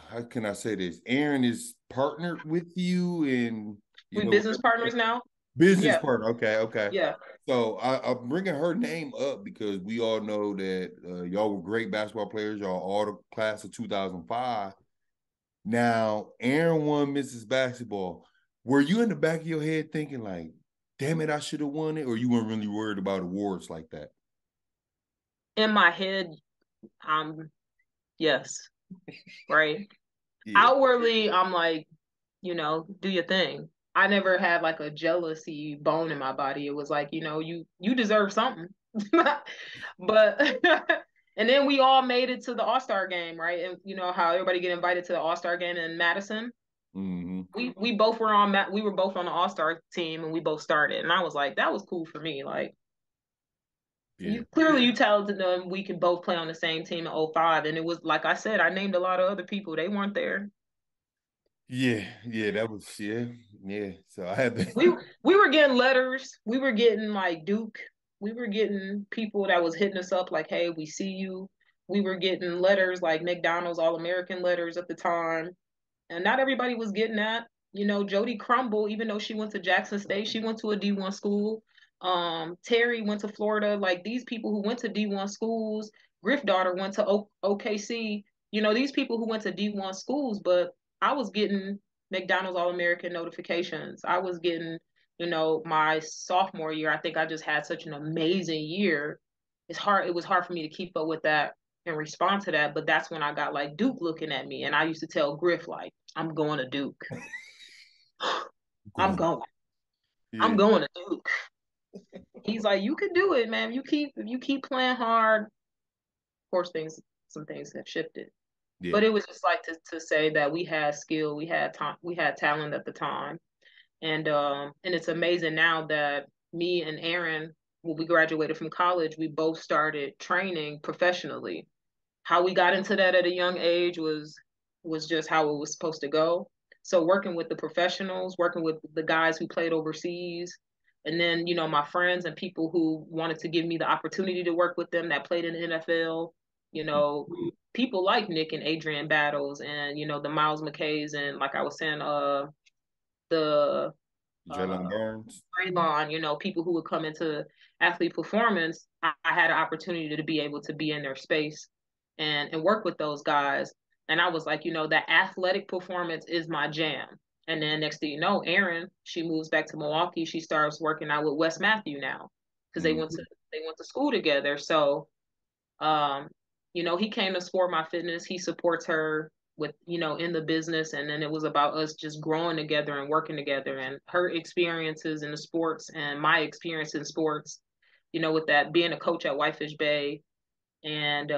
B: how can I say this? Erin is partnered with you and
C: we business partners now.
B: Business partner. Okay.
C: Yeah.
B: So I'm bringing her name up because we all know that y'all were great basketball players. Y'all all the class of 2005. Now, Erin won Mrs. Basketball. Were you in the back of your head thinking like, damn it, I should have won it? Or you weren't really worried about awards like that?
C: In my head, yes, right.
B: Yeah.
C: Outwardly, I'm like, do your thing. I never had like a jealousy bone in my body. It was like, you deserve something. But and then we all made it to the All-Star game, right? And you know how everybody get invited to the All-Star game in Madison.
B: Mm-hmm.
C: We both were we were both on the All-Star team and we both started. And I was like, that was cool for me. Like
B: Yeah.
C: you talented them, we could both play on the same team in '05. And it was like I said, I named a lot of other people. They weren't there.
B: Yeah, that was yeah. So I had
C: we
B: to.
C: we were getting letters. We were getting like Duke. We were getting people that was hitting us up like, "Hey, we see you." We were getting letters like McDonald's All-American letters at the time, and not everybody was getting that. Jody Crumble, even though she went to Jackson State, she went to a D1 school. Terry went to Florida. Like these people who went to D1 schools, Griff daughter went to OKC. These people who went to D1 schools, but I was getting McDonald's All-American notifications. I was getting, my sophomore year. I think I just had such an amazing year. It was hard for me to keep up with that and respond to that. But that's when I got like Duke looking at me. And I used to tell Griff, like, I'm going to Duke. I'm going. I'm
B: Yeah.
C: going to Duke. He's like, you can do it, man. If you keep playing hard. Of course, some things have shifted.
B: Yeah.
C: But it was just like to say that we had skill, we had time, we had talent at the time. And it's amazing now that me and Aaron, when we graduated from college, we both started training professionally. How we got into that at a young age was just how it was supposed to go. So working with the professionals, working with the guys who played overseas, and then my friends and people who wanted to give me the opportunity to work with them that played in the NFL, people like Nick and Adrian Battles and the Miles McKays and like I was saying, the
B: Jalen Burns.
C: Braylon, people who would come into athlete performance, I had an opportunity to be able to be in their space and work with those guys. And I was like, that athletic performance is my jam. And then next thing you know, Erin, she moves back to Milwaukee. She starts working out with Wes Matthew now because they went to school together. So, um, he came to Sport My Fitness. He supports her with in the business, and then it was about us just growing together and working together, and her experiences in the sports and my experience in sports, with that being a coach at Whitefish Bay and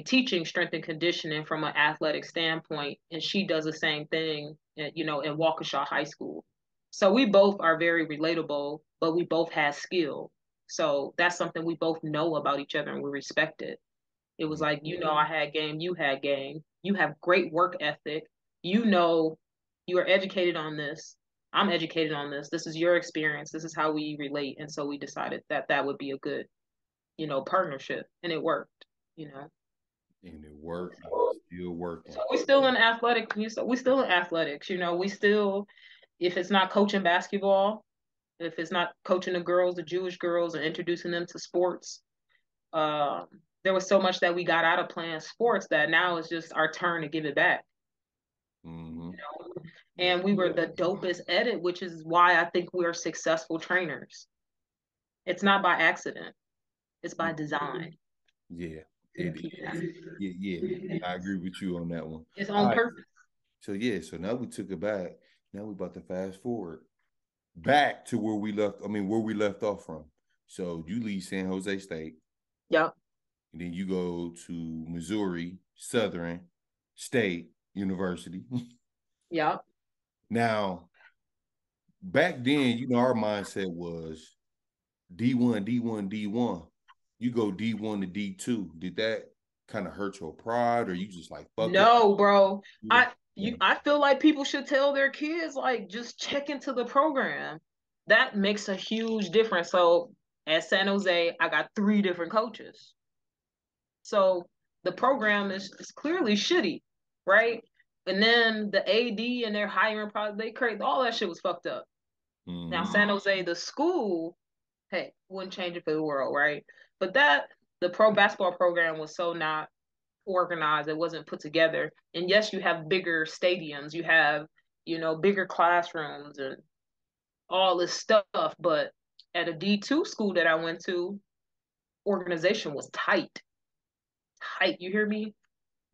C: teaching strength and conditioning from an athletic standpoint, and she does the same thing in Waukesha High School. So we both are very relatable, but we both have skill. So that's something we both know about each other and we respect it. It was like, I had game, you had game. You have great work ethic. You are educated on this. I'm educated on this. This is your experience. This is how we relate. And so we decided that that would be a good, partnership. And it worked,
B: And it worked. Still working.
C: So we still in athletic. We still in athletics. We still, if it's not coaching basketball, if it's not coaching the girls, the Jewish girls, and introducing them to sports, there was so much that we got out of playing sports that now it's just our turn to give it back.
B: Mm-hmm.
C: And we were the dopest at it, which is why I think we're successful trainers. It's not by accident. It's by design.
B: Yeah, it is. Yeah. I agree with you on that one.
C: It's on purpose.
B: So now we took it back. Now we about to fast forward back to where we left off from. So you leave San Jose State.
C: Yep.
B: And then you go to Missouri Southern State University.
C: Yep.
B: Now, back then, our mindset was D1, D1, D1. You go D1 to D2. Did that kind of hurt your pride, or you just like fuck
C: No,
B: it?
C: bro. I feel like people should tell their kids, like, just check into the program. That makes a huge difference. So at San Jose, I got 3 different coaches. So the program is clearly shitty, right? And then the AD and their hiring process, they crazy. All that shit was fucked up.
B: Mm-hmm.
C: Now San Jose, the school, hey, wouldn't change it for the world, right? But the pro basketball program was so not organized, it wasn't put together. And yes, you have bigger stadiums, you have, bigger classrooms and all this stuff. But at a D2 school that I went to, organization was tight. tight. You hear me?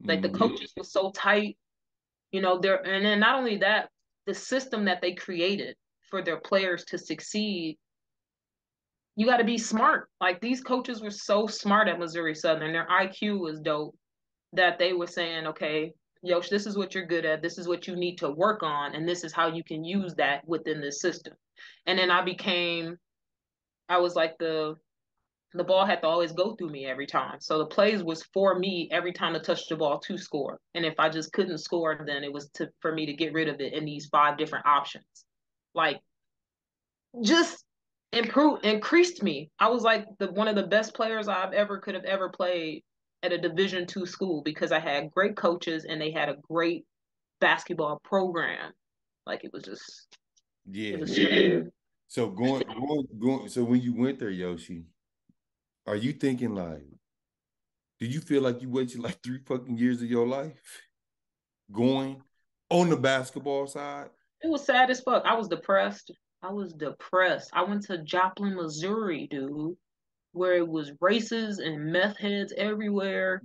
C: Like the coaches were so tight, you know, and then not only that, the system that they created for their players to succeed, you got to be smart. Like these coaches were so smart at Missouri Southern. Their IQ was dope that they were saying, okay, Yosh, this is what you're good at. This is what you need to work on. And this is how you can use that within this system. And then I was like the ball had to always go through me every time. So the plays was for me every time to touch the ball to score. And if I just couldn't score, then it was for me to get rid of it in these 5 different options. Like just increased me. I was like one of the best players could have ever played at a Division II school because I had great coaches and they had a great basketball program. Like it was just
B: So so when you went there, Yoshi, are you thinking like, did you feel like you wasted like 3 fucking years of your life going on the basketball side?
C: It was sad as fuck. I was depressed. I went to Joplin, Missouri, dude, where it was races and meth heads everywhere.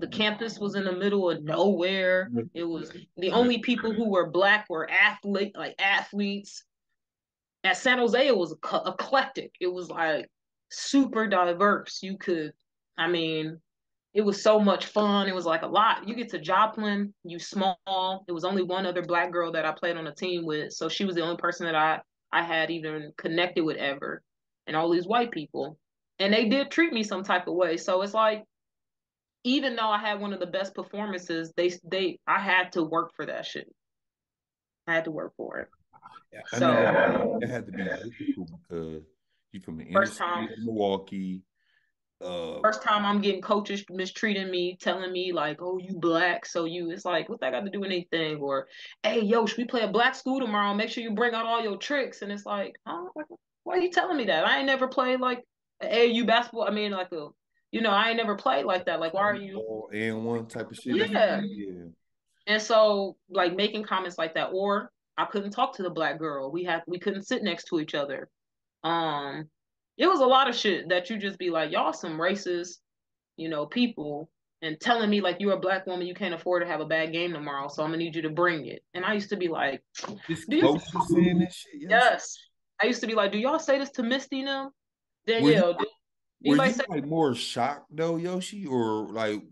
C: The campus was in the middle of nowhere. It was the only people who were Black were athletes. At San Jose, it was eclectic. It was like super diverse. It was so much fun. It was like a lot. You get to Joplin, you small. There was only one other Black girl that I played on a team with. So she was the only person that I had even connected with ever. And all these white people. And they did treat me some type of way. So it's like, even though I had one of the best performances, I had to work for that shit. I had to work for it.
B: Yeah, so it had to be difficult because you from the inner city of Milwaukee.
C: First time I'm getting coaches mistreating me, telling me like, "Oh, you Black, so you." It's like, what that got to do with anything? Or, "Hey, yo, should we play a Black school tomorrow? Make sure you bring out all your tricks." And it's like, oh, why are you telling me that? I ain't never played like AAU basketball. I mean, like I ain't never played like that. Like, why are you?
B: And one type of shit.
C: Yeah. And so, like, making comments like that, or I couldn't talk to the Black girl. We couldn't sit next to each other. It was a lot of shit that you just be like, y'all some racist, people, and telling me like you're a Black woman, you can't afford to have a bad game tomorrow, so I'm gonna need you to bring it. And I used to be like,
B: this coach is saying this shit.
C: Yes. I used to be like, do y'all say this to Misty and them?
B: Danielle, were you like more shocked though, Yoshi, or like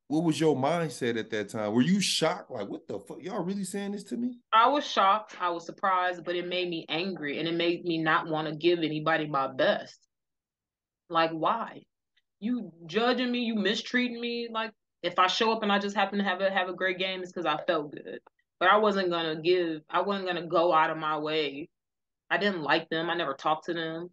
B: what was your mindset at that time? Were you shocked? Like, what the fuck? Y'all really saying this to me?
C: I was shocked. I was surprised, but it made me angry and it made me not want to give anybody my best. Like, why? You judging me, you mistreating me. Like, if I show up and I just happen to have a great game, it's because I felt good. But I wasn't gonna go out of my way. I didn't like them. I never talked to them.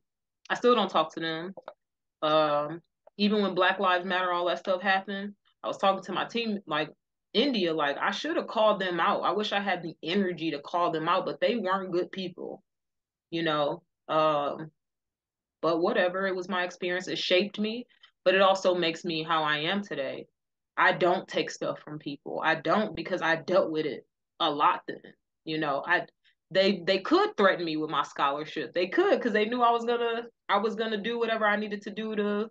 C: I still don't talk to them. Even when Black Lives Matter, all that stuff happened, I was talking to my team, like India, like I should have called them out. I wish I had the energy to call them out, but they weren't good people, you know. But whatever, it was my experience. It shaped me, but it also makes me how I am today. I don't take stuff from people. I don't, because I dealt with it a lot then. They could threaten me with my scholarship. They could, because they knew I was gonna do whatever I needed to do to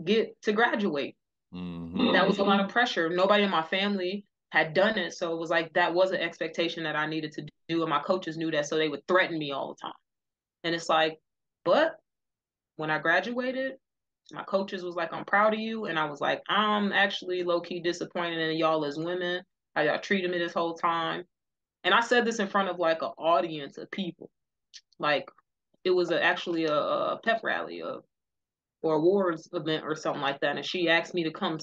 C: get to graduate.
B: Mm-hmm.
C: That was a lot of pressure. Nobody in my family had done it, so it was like that was an expectation that I needed to do, and my coaches knew that, so they would threaten me all the time. And it's like, but when I graduated, my coaches was like, "I'm proud of you," and I was like, "I'm actually low key disappointed in y'all as women. How y'all treated me this whole time." And I said this in front of like an audience of people. Like it was actually a pep rally or awards event or something like that. And she asked me to come,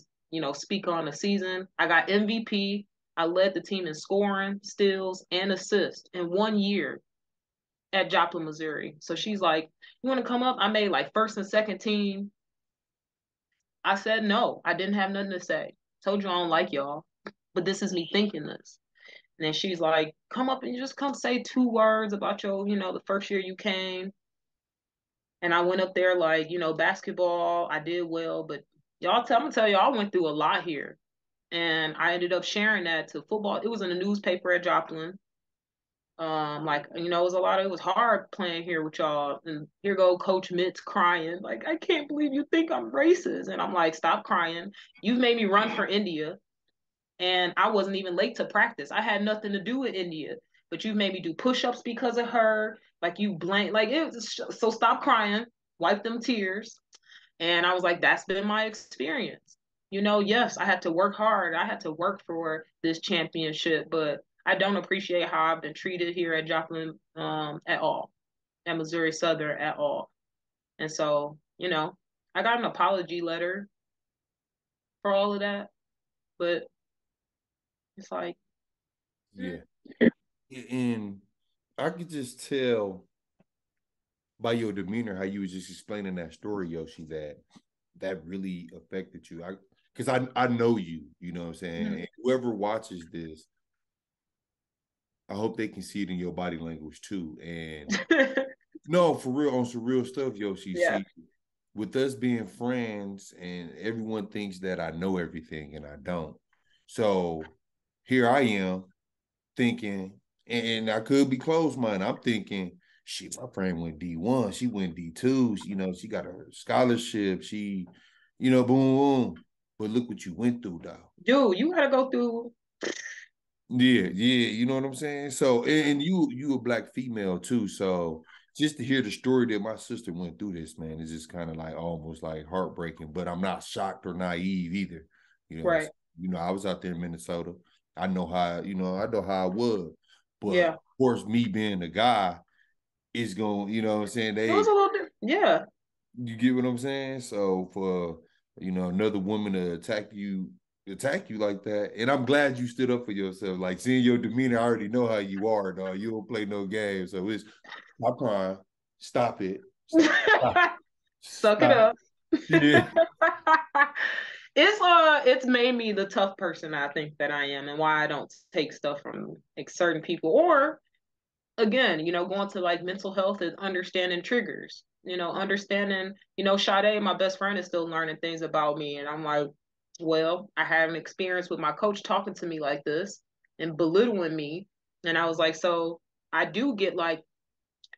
C: speak on the season. I got MVP. I led the team in scoring, steals, and assists in 1 year at Joplin, Missouri. So she's like, "You want to come up?" I made like first and second team. I said no. I didn't have nothing to say. Told you I don't like y'all, but this is me thinking this. And then she's like, "Come up and just come say 2 words about your, the first year you came." And I went up there like, basketball, I did well, but I'm gonna tell y'all, I went through a lot here. And I ended up sharing that to football. It was in the newspaper at Joplin. Like, you know, it was hard playing here with y'all. And here go Coach Mitz crying. Like, I can't believe you think I'm racist. And I'm like, stop crying. You've made me run for India. And I wasn't even late to practice. I had nothing to do with India. But you made me do push-ups because of her. Like, you blank. Like, it was, so stop crying. Wipe them tears. And I was like, that's been my experience. You know, yes, I had to work hard. I had to work for this championship, but I don't appreciate how I've been treated here at Joplin at all, at Missouri Southern at all. And so, you know, I got an apology letter for all of that, but it's like,
B: Yeah. And I could just tell by your demeanor how you was just explaining that story, Yoshi, that really affected you. Because I know you, you know what I'm saying? And whoever watches this, I hope they can see it in your body language too. And no, for real, on some real stuff, Yoshi.
C: Yeah.
B: See, with us being friends, and everyone thinks that I know everything, and I don't. So here I am thinking, and I could be closed-minded. I'm thinking, shit, my friend went D1, she went D2, you know, she got her scholarship, she, you know, boom, boom. But look what you went through, though.
C: Dude, you gotta go through.
B: Yeah, you know what I'm saying? So, and you a black female too, so just to hear the story that my sister went through this, man, is just kind of like almost like heartbreaking, but I'm not shocked or naive either. You know,
C: Right.
B: you know, I was out there in Minnesota. I know how, you know, I know how I was. But
C: Yeah.
B: of course, me being a guy is going, you know what I'm saying?
C: It was a little different. Yeah.
B: You get what I'm saying? So for, you know, another woman to attack you like that. And I'm glad you stood up for yourself. Like, seeing your demeanor, I already know how you are, dog. You don't play no games. So it's stop crying. Stop it. Stop.
C: Suck it up.
B: Yeah.
C: It's made me the tough person I think that I am, and why I don't take stuff from like certain people. Or again, you know, going to like mental health is understanding triggers. You know, understanding, you know, Sade, my best friend, is still learning things about me. And I'm like, well, I had an experience with my coach talking to me like this and belittling me. And I was like, so I do get like,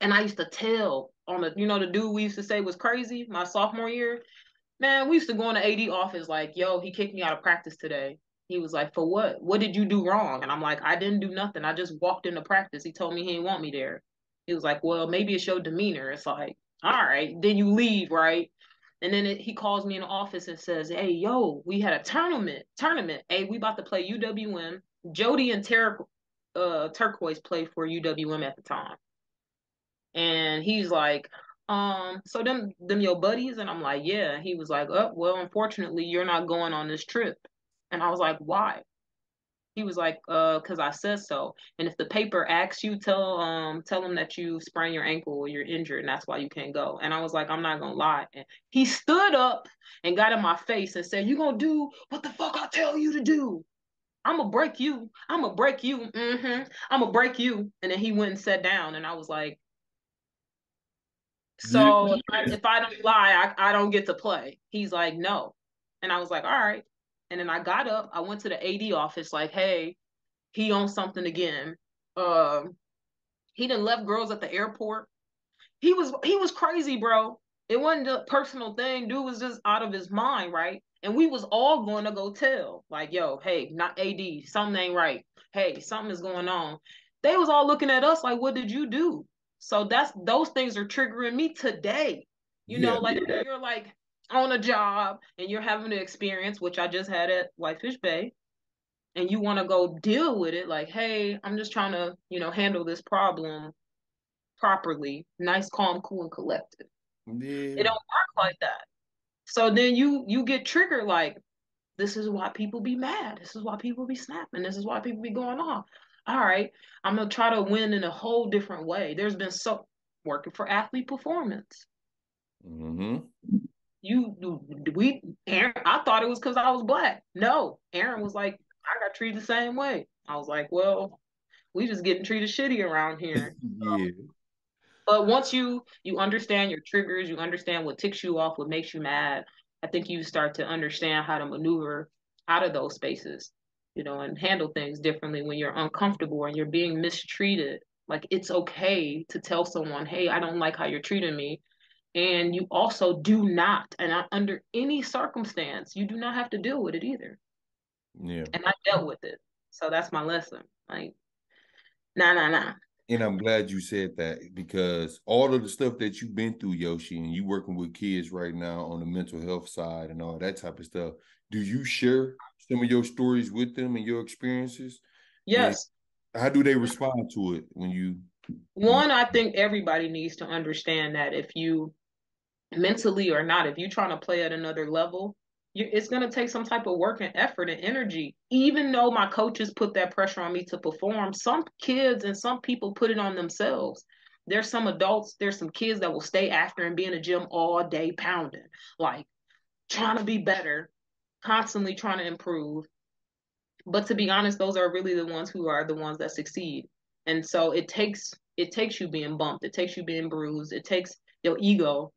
C: and I used to tell on the, you know, the dude we used to say was crazy my sophomore year. Man, we used to go in the AD office like, yo, he kicked me out of practice today. He was like, for what? What did you do wrong? And I'm like, I didn't do nothing. I just walked into practice. He told me he didn't want me there. He was like, well, maybe it's your demeanor. It's like, all right, then you leave, right? And then he calls me in the office and says, hey, yo, we had a tournament. Hey, we about to play UWM. Jody and Turquoise played for UWM at the time. And he's like, so them your buddies? And I'm like, yeah. He was like, oh, well, unfortunately, you're not going on this trip. And I was like, why? He was like, because I said so. And if the paper asks you, tell them that you sprained your ankle or you're injured, and that's why you can't go. And I was like, I'm not gonna lie. And he stood up and got in my face and said, you gonna do what the fuck I tell you to do. I'm gonna break you. I'm gonna break you. I'm gonna break you. And then he went and sat down, and I was like, so if I don't lie, I don't get to play. He's like, no. And I was like, all right. And then I got up, I went to the AD office, like, hey, he owns something again. He done left girls at the airport. He was crazy, bro. It wasn't a personal thing. Dude was just out of his mind, right? And we was all going to go tell, like, yo, hey, not AD, something ain't right. Hey, something is going on. They was all looking at us like, what did you do? So those things are triggering me today. You know, like you're like on a job and you're having an experience, which I just had at Whitefish Bay, and you want to go deal with it, like, hey, I'm just trying to, you know, handle this problem properly, nice, calm, cool, and collected.
B: Yeah.
C: It don't work like that. So then you get triggered, like, this is why people be mad. This is why people be snapping. This is why people be going off. All right, I'm gonna try to win in a whole different way. There's been so working for athlete performance.
B: Mm-hmm.
C: Aaron, I thought it was because I was black. No, Aaron was like, I got treated the same way. I was like, well, we just getting treated shitty around here.
B: Yeah.
C: But once you understand your triggers, you understand what ticks you off, what makes you mad, I think you start to understand how to maneuver out of those spaces, you know, and handle things differently when you're uncomfortable and you're being mistreated. Like, it's okay to tell someone, hey, I don't like how you're treating me. And you also do not, and under any circumstance, you do not have to deal with it either.
B: Yeah.
C: And I dealt with it. So that's my lesson. Like, nah.
B: And I'm glad you said that, because all of the stuff that you've been through, Yoshi, and you working with kids right now on the mental health side and all that type of stuff, do you share some of your stories with them and your experiences? And
C: Yes.
B: how do they respond to it when you?
C: One, I think everybody needs to understand that if you mentally or not, if you're trying to play at another level, it's going to take some type of work and effort and energy. Even though my coaches put that pressure on me to perform, some kids and some people put it on themselves. There's some adults, there's some kids that will stay after and be in the gym all day pounding, like trying to be better, constantly trying to improve. But to be honest, those are really the ones who are the ones that succeed. And so it takes you being bumped, it takes you being bruised, it takes your ego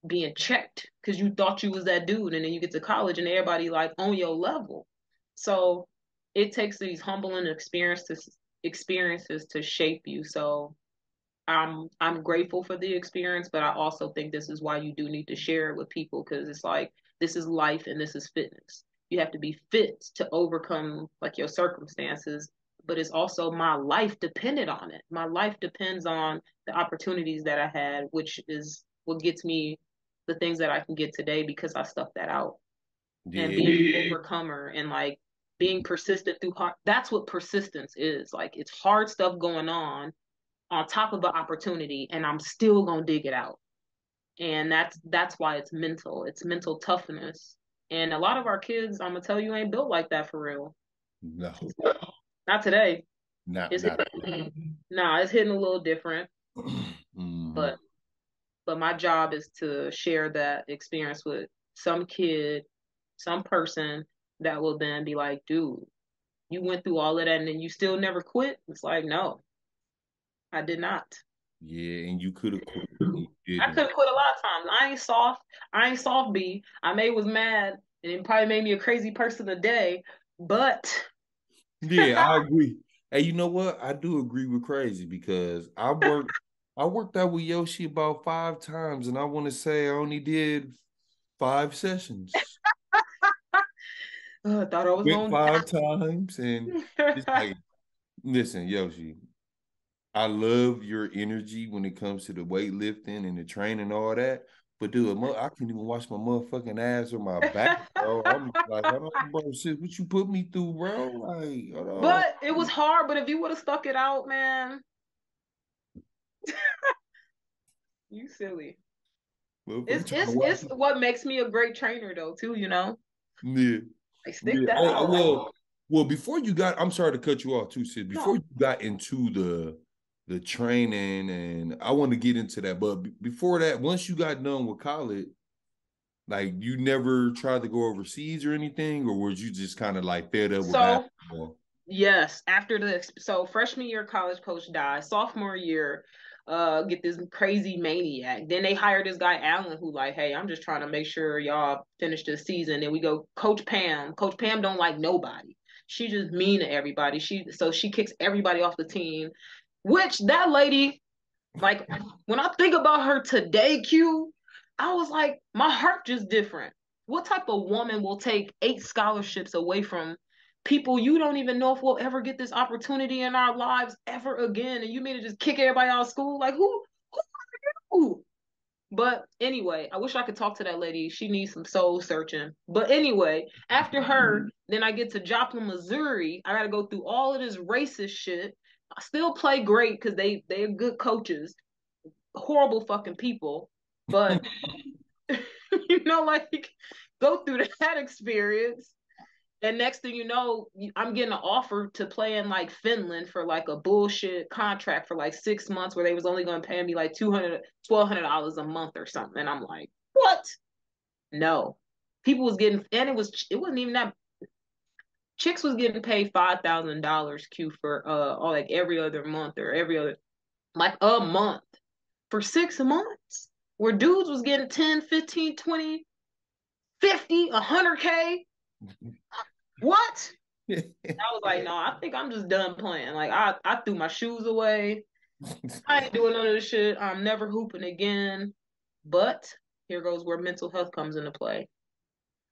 C: being checked because you thought you was that dude, and then you get to college and everybody like on your level. So it takes these humbling experiences to shape you. So I'm grateful for the experience, but I also think this is why you do need to share it with people, because it's like, this is life and this is fitness. You have to be fit to overcome like your circumstances, but it's also my life depended on it. My life depends on the opportunities that I had, which is what gets me the things that I can get today because I stuck that out.
B: Yeah.
C: And being an overcomer and like being persistent through hard. That's what persistence is. Like, it's hard stuff going on top of the opportunity, and I'm still gonna dig it out. And that's why it's mental. It's mental toughness. And a lot of our kids, I'm gonna tell you, ain't built like that for real.
B: No.
C: Not today.
B: Not.
C: It's hitting a little different.
B: Mm-hmm.
C: But my job is to share that experience with some kid, some person that will then be like, dude, you went through all of that and then you still never quit. It's like, no, I did not.
B: Yeah, and you could have quit.
C: I could have quit a lot of times. I ain't soft B. I may was mad and it probably made me a crazy person a day, but
B: yeah, I agree. Hey, you know what? I do agree with crazy, because I worked out with Yoshi about 5 times, and I want to say I only did 5 sessions.
C: I thought I was
B: Went
C: going
B: 5 times, and it's like, listen, Yoshi, I love your energy when it comes to the weightlifting and the training and all that. But dude, I can't even wash my motherfucking ass or my back, bro. I'm like, hold on, bro, shit, what you put me through, bro? Like, hold on.
C: But it was hard. But if you would have stuck it out, man, you silly. It's what makes me a great trainer though, too, you know?
B: Yeah.
C: Like, stick that out.
B: Well, before you got, I'm sorry to cut you off too, Sid. Before you got into the training, and I want to get into that, but before that, once you got done with college, like, you never tried to go overseas or anything, or was you just kind of like fed up with basketball?
C: Yes, so freshman year, college coach died. Sophomore year, get this crazy maniac. Then they hired this guy Allen, who like, hey, I'm just trying to make sure y'all finish the season. Then we go Coach Pam. Coach Pam don't like nobody. She just mean to everybody. She kicks everybody off the team. Which that lady, like, when I think about her today, Q, I was like, my heart just different. What type of woman will take 8 scholarships away from people you don't even know if we'll ever get this opportunity in our lives ever again, and you mean to just kick everybody out of school? Like, who are you? But anyway, I wish I could talk to that lady. She needs some soul searching. But anyway, after her, then I get to Joplin, Missouri. I got to go through all of this racist shit. I still play great because they're good coaches. Horrible fucking people. But, like, go through that experience. And next thing you know, I'm getting an offer to play in like Finland for like a bullshit contract for like 6 months where they was only going to pay me like $1,200 a month or something. And I'm like, what? No. People was getting, and it wasn't even that. Chicks was getting paid $5,000 Q for or like every other month or every other, like a month for 6 months, where dudes was getting 10, 15, 20, 50, 100K. What? I was like, no, I think I'm just done playing. Like, I threw my shoes away. I ain't doing none of this shit. I'm never hooping again. But here goes where mental health comes into play.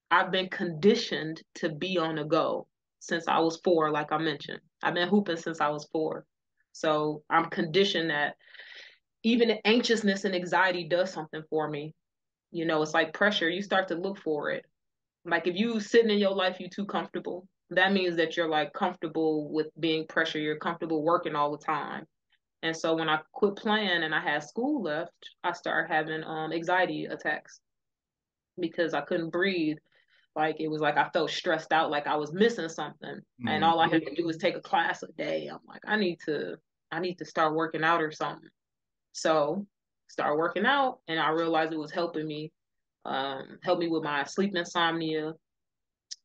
C: I've been conditioned to be on the go since I was 4, like I mentioned. I've been hooping since I was 4. So I'm conditioned that even anxiousness and anxiety does something for me. You know, it's like pressure. You start to look for it. Like if you sitting in your life, you too comfortable. That means that you're like comfortable with being pressure. You're comfortable working all the time. And so when I quit playing and I had school left, I started having anxiety attacks because I couldn't breathe. Like it was like I felt stressed out, like I was missing something. And all I had to do was take a class a day. I'm like, I need to start working out or something. So started working out and I realized it was helping me, help me with my sleep insomnia.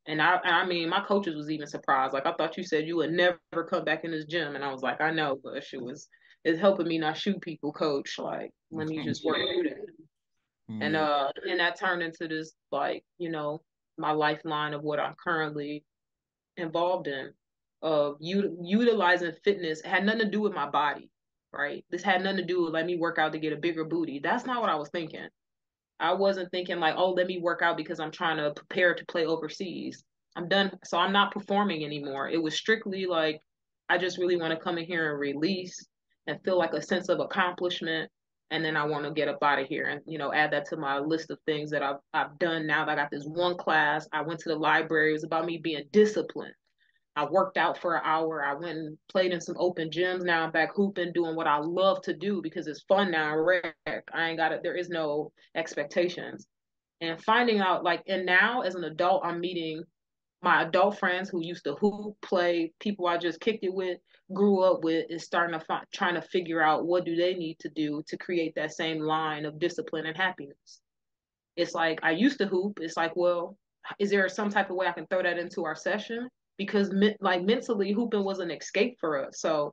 C: And I mean, my coaches was even surprised. Like, I thought you said you would never come back in this gym. And I was like, I know, but it's helping me not shoot people, coach. Like, let me just work through that. And that turned into this, like, you know, my lifeline of what I'm currently involved in, of utilizing fitness. It had nothing to do with my body, right? This had nothing to do with let me work out to get a bigger booty. That's not what I was thinking. I wasn't thinking like, oh, let me work out because I'm trying to prepare to play overseas. I'm done. So I'm not performing anymore. It was strictly like, I just really want to come in here and release and feel like a sense of accomplishment. And then I want to get up out of here and, you know, add that to my list of things that I've done now that I got this one class. I went to the library. It was about me being disciplined. I worked out for an hour. I went and played in some open gyms. Now I'm back hooping, doing what I love to do because it's fun now. I ain't got it. There is no expectations. And finding out like, and now as an adult, I'm meeting my adult friends who used to hoop, play, people I just kicked it with, grew up with, is starting to trying to figure out what do they need to do to create that same line of discipline and happiness. It's like I used to hoop. It's like, well, is there some type of way I can throw that into our session? Because like mentally, hooping was an escape for us. So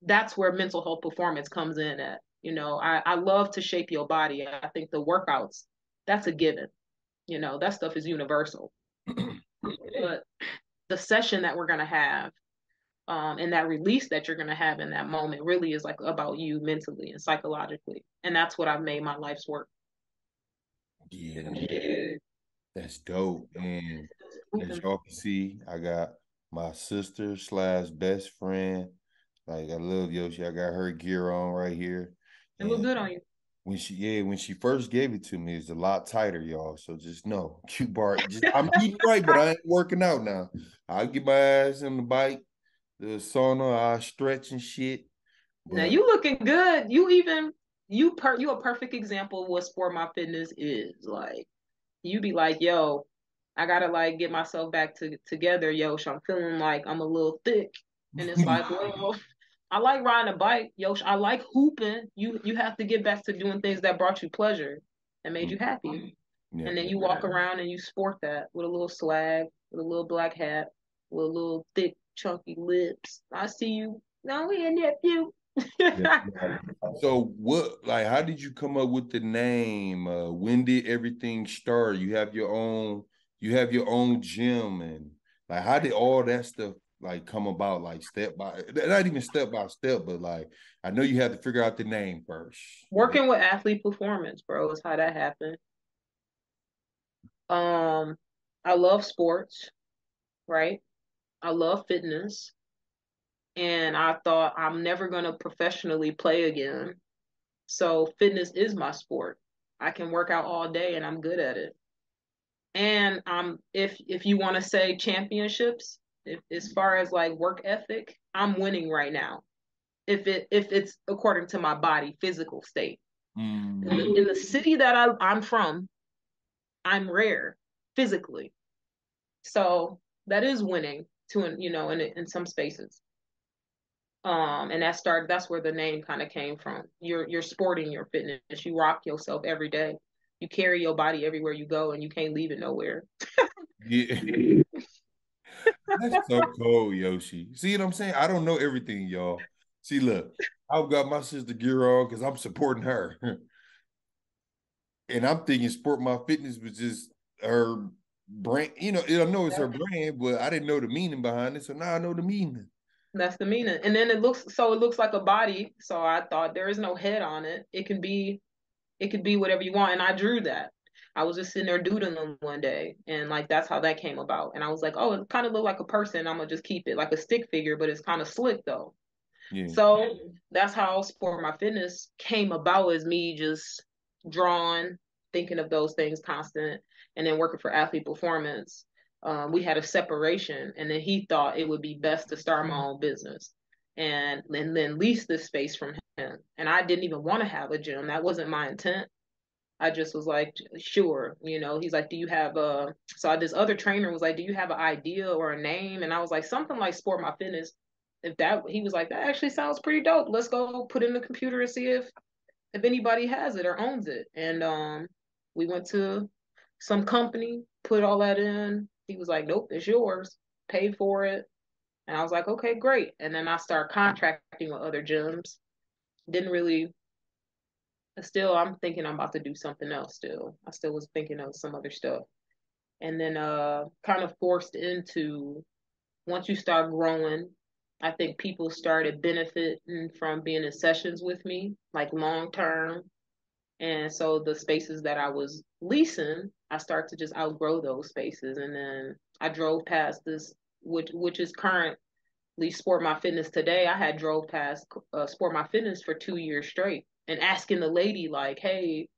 C: that's where mental health performance comes in at. You know, I love to shape your body. I think the workouts, that's a given. You know, that stuff is universal. But the session that we're gonna have, and that release that you're gonna have in that moment really is like about you mentally and psychologically. And that's what I've made my life's work.
B: Yeah, that's dope. And as y'all can see, I got my sister slash best friend. Like I love Yoshi. I got her gear on right here.
C: It look
B: And
C: good on you.
B: when she first gave it to me, it's a lot tighter, y'all. So just know, cute Bart. I'm eating right, but I ain't working out now. I get my ass on the bike, the sauna, I stretch and shit.
C: Now
B: But
C: you looking good. You a perfect example of what Sport My Fitness is. Like you be like, yo, I gotta like get myself back together, Yosh. I'm feeling like I'm a little thick. And it's like, well, I like riding a bike, Yosh. I like hooping. You have to get back to doing things that brought you pleasure and made you happy.
B: yeah,
C: And then you walk around and you sport that with a little swag, with a little black hat, with a little thick, chunky lips. I see you. No, we in nephew.
B: yeah. So what like how did you come up with the name? When did everything start? You have your own gym, and like how did all that stuff like come about, like step by not even step by step, but like I know you had to figure out the name first.
C: Working with athlete performance, bro, is how that happened. Um, I love sports, right? I love fitness. And I thought I'm never gonna professionally play again. So fitness is my sport. I can work out all day and I'm good at it. And if you want to say championships, if as far as like work ethic, I'm winning right now. If it's according to my body physical state. In the city that I'm from, I'm rare physically. So that is winning to you know in some spaces. And that's where the name kind of came from. You're sporting your fitness. You rock yourself every day. You carry your body everywhere you go and you can't leave it nowhere.
B: Yeah. That's so cool, Yoshi. See what I'm saying? I don't know everything, y'all. See, look, I've got my sister gear on because I'm supporting her. And I'm thinking Sport My Fitness was just her brand. You know, I know it's her brand, but I didn't know the meaning behind it. So now I know the meaning.
C: That's the meaning. And then it looks like a body. So I thought there is no head on it. It could be whatever you want. And I drew that. I was just sitting there doodling one day, and like that's how that came about. And I was like, oh, it kind of looked like a person. I'm gonna just keep it like a stick figure, but it's kind of slick though.
B: Yeah.
C: So that's how Sport My Fitness came about, as me just drawing, thinking of those things constant, and then working for Athlete Performance. We had a separation, and then he thought it would be best to start my own business and then lease this space from him. And I didn't even want to have a gym. That wasn't my intent. I just was like, sure, he's like, do you have so this other trainer was like, do you have an idea or a name? And I was like, something like Sport My Fitness. He was like, that actually sounds pretty dope. Let's go put it in the computer and see if anybody has it or owns it. And we went to some company, put all that in. He was like, nope, it's yours. Paid for it. And I was like, okay, great. And then I started contracting with other gyms. Didn't really, still, I'm thinking I'm about to do something else still. I still was thinking of some other stuff. And then kind of forced into, once you start growing, I think people started benefiting from being in sessions with me, like long term. And so the spaces that I was leasing, I started to just outgrow those spaces. And then I drove past this, which is currently Sport My Fitness today. I had drove past Sport My Fitness for 2 years straight and asking the lady like, hey,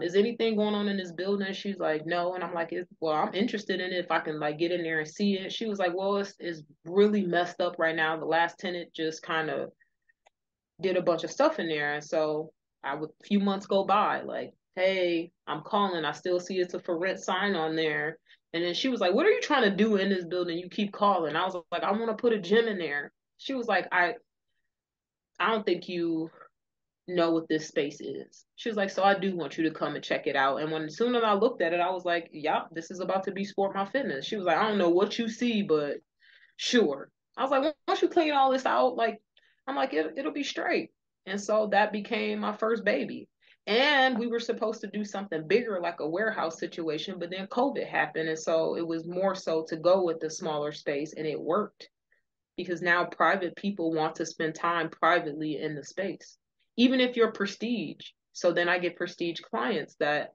C: is anything going on in this building? She's like, no. And I'm like, well, I'm interested in it if I can like get in there and see it. She was like, well, it's really messed up right now. The last tenant just kind of did a bunch of stuff in there. And so a few months go by, like, hey, I'm calling. I still see it's a for rent sign on there. And then she was like, what are you trying to do in this building? You keep calling. I was like, I want to put a gym in there. She was like, I don't think you know what this space is. She was like, so I do want you to come and check it out. And as soon as I looked at it, I was like, yep, this is about to be Sport My Fitness. She was like, I don't know what you see, but sure. I was like, once you clean all this out, like, I'm like, it'll be straight. And so that became my first baby. And we were supposed to do something bigger, like a warehouse situation, but then COVID happened. And so it was more so to go with the smaller space, and it worked because now private people want to spend time privately in the space, even if you're prestige. So then I get prestige clients that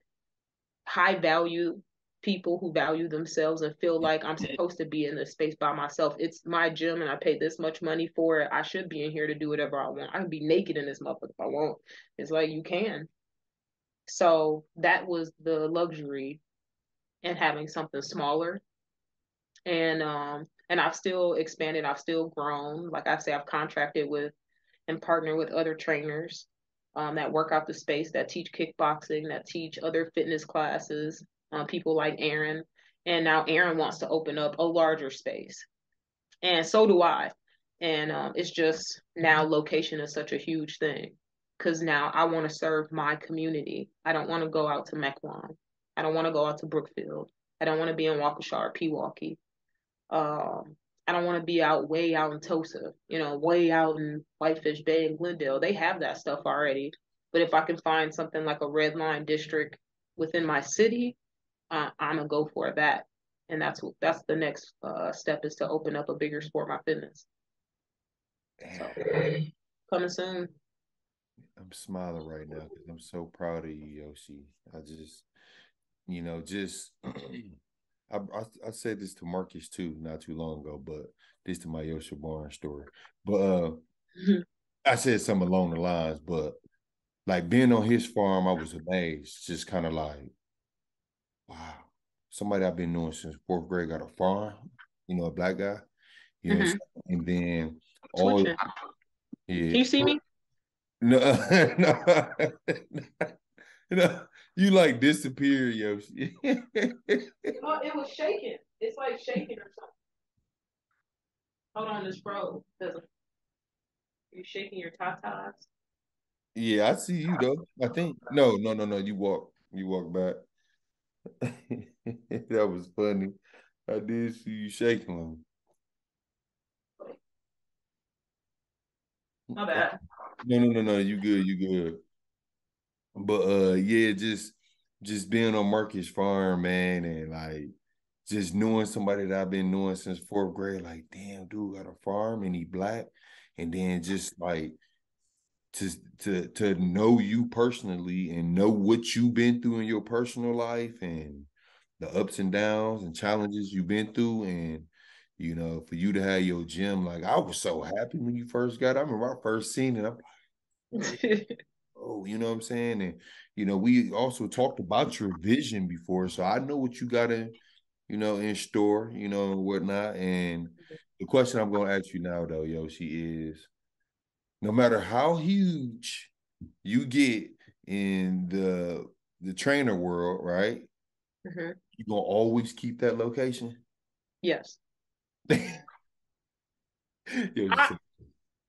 C: high value people who value themselves and feel like I'm supposed to be in this space by myself. It's my gym and I pay this much money for it. I should be in here to do whatever I want. I can be naked in this motherfucker if I want. It's like you can. So that was the luxury in having something smaller. And I've still expanded, I've still grown. Like I say, I've contracted with and partner with other trainers that work out the space, that teach kickboxing, that teach other fitness classes, people like Aaron. And now Aaron wants to open up a larger space. And so do I. And it's just now location is such a huge thing because now I want to serve my community. I don't want to go out to Mequon. I don't want to go out to Brookfield. I don't want to be in Waukesha or Pewaukee. I don't want to be way out in Tosa, way out in Whitefish Bay and Glendale. They have that stuff already. But if I can find something like a red line district within my city, I'm gonna go for that. And that's the next step, is to open up a bigger Sport My Fitness. So coming soon.
B: I'm smiling right now because I'm so proud of you, Yoshi. I just, I said this to Marcus too not too long ago, but this to my Yoshi Barnes story. But I said something along the lines, but like being on his farm, I was amazed, just kind of like, wow, somebody I've been knowing since fourth grade got a farm, a black guy, and then all,
C: Twitching.
B: yeah.
C: Can you see me?
B: No, no, you like disappear, Yoshi.
C: Oh, it was shaking. It's like shaking or something. Hold on, this bro. You're shaking your tatas.
B: Yeah, I see you though. I think no. You walk back. That was funny. I did see you shaking them.
C: My bad.
B: No. You good. But yeah, just being on Marcus Farm, man, and like just knowing somebody that I've been knowing since 4th grade, like, damn, dude got a farm and he Black. And then just like to know you personally and know what you've been through in your personal life and the ups and downs and challenges you've been through. And, you know, for you to have your gym, like I was so happy when you first got it. I remember I first seen it. I'm like, oh, you know what I'm saying? And, you know, we also talked about your vision before. So I know what you got in, you know, in store, you know, and whatnot. And the question I'm going to ask you now, though, Yoshi, is no matter how huge you get in the trainer world, right?
C: Mm-hmm.
B: You're going to always keep that location?
C: Yes.
B: Yoshi,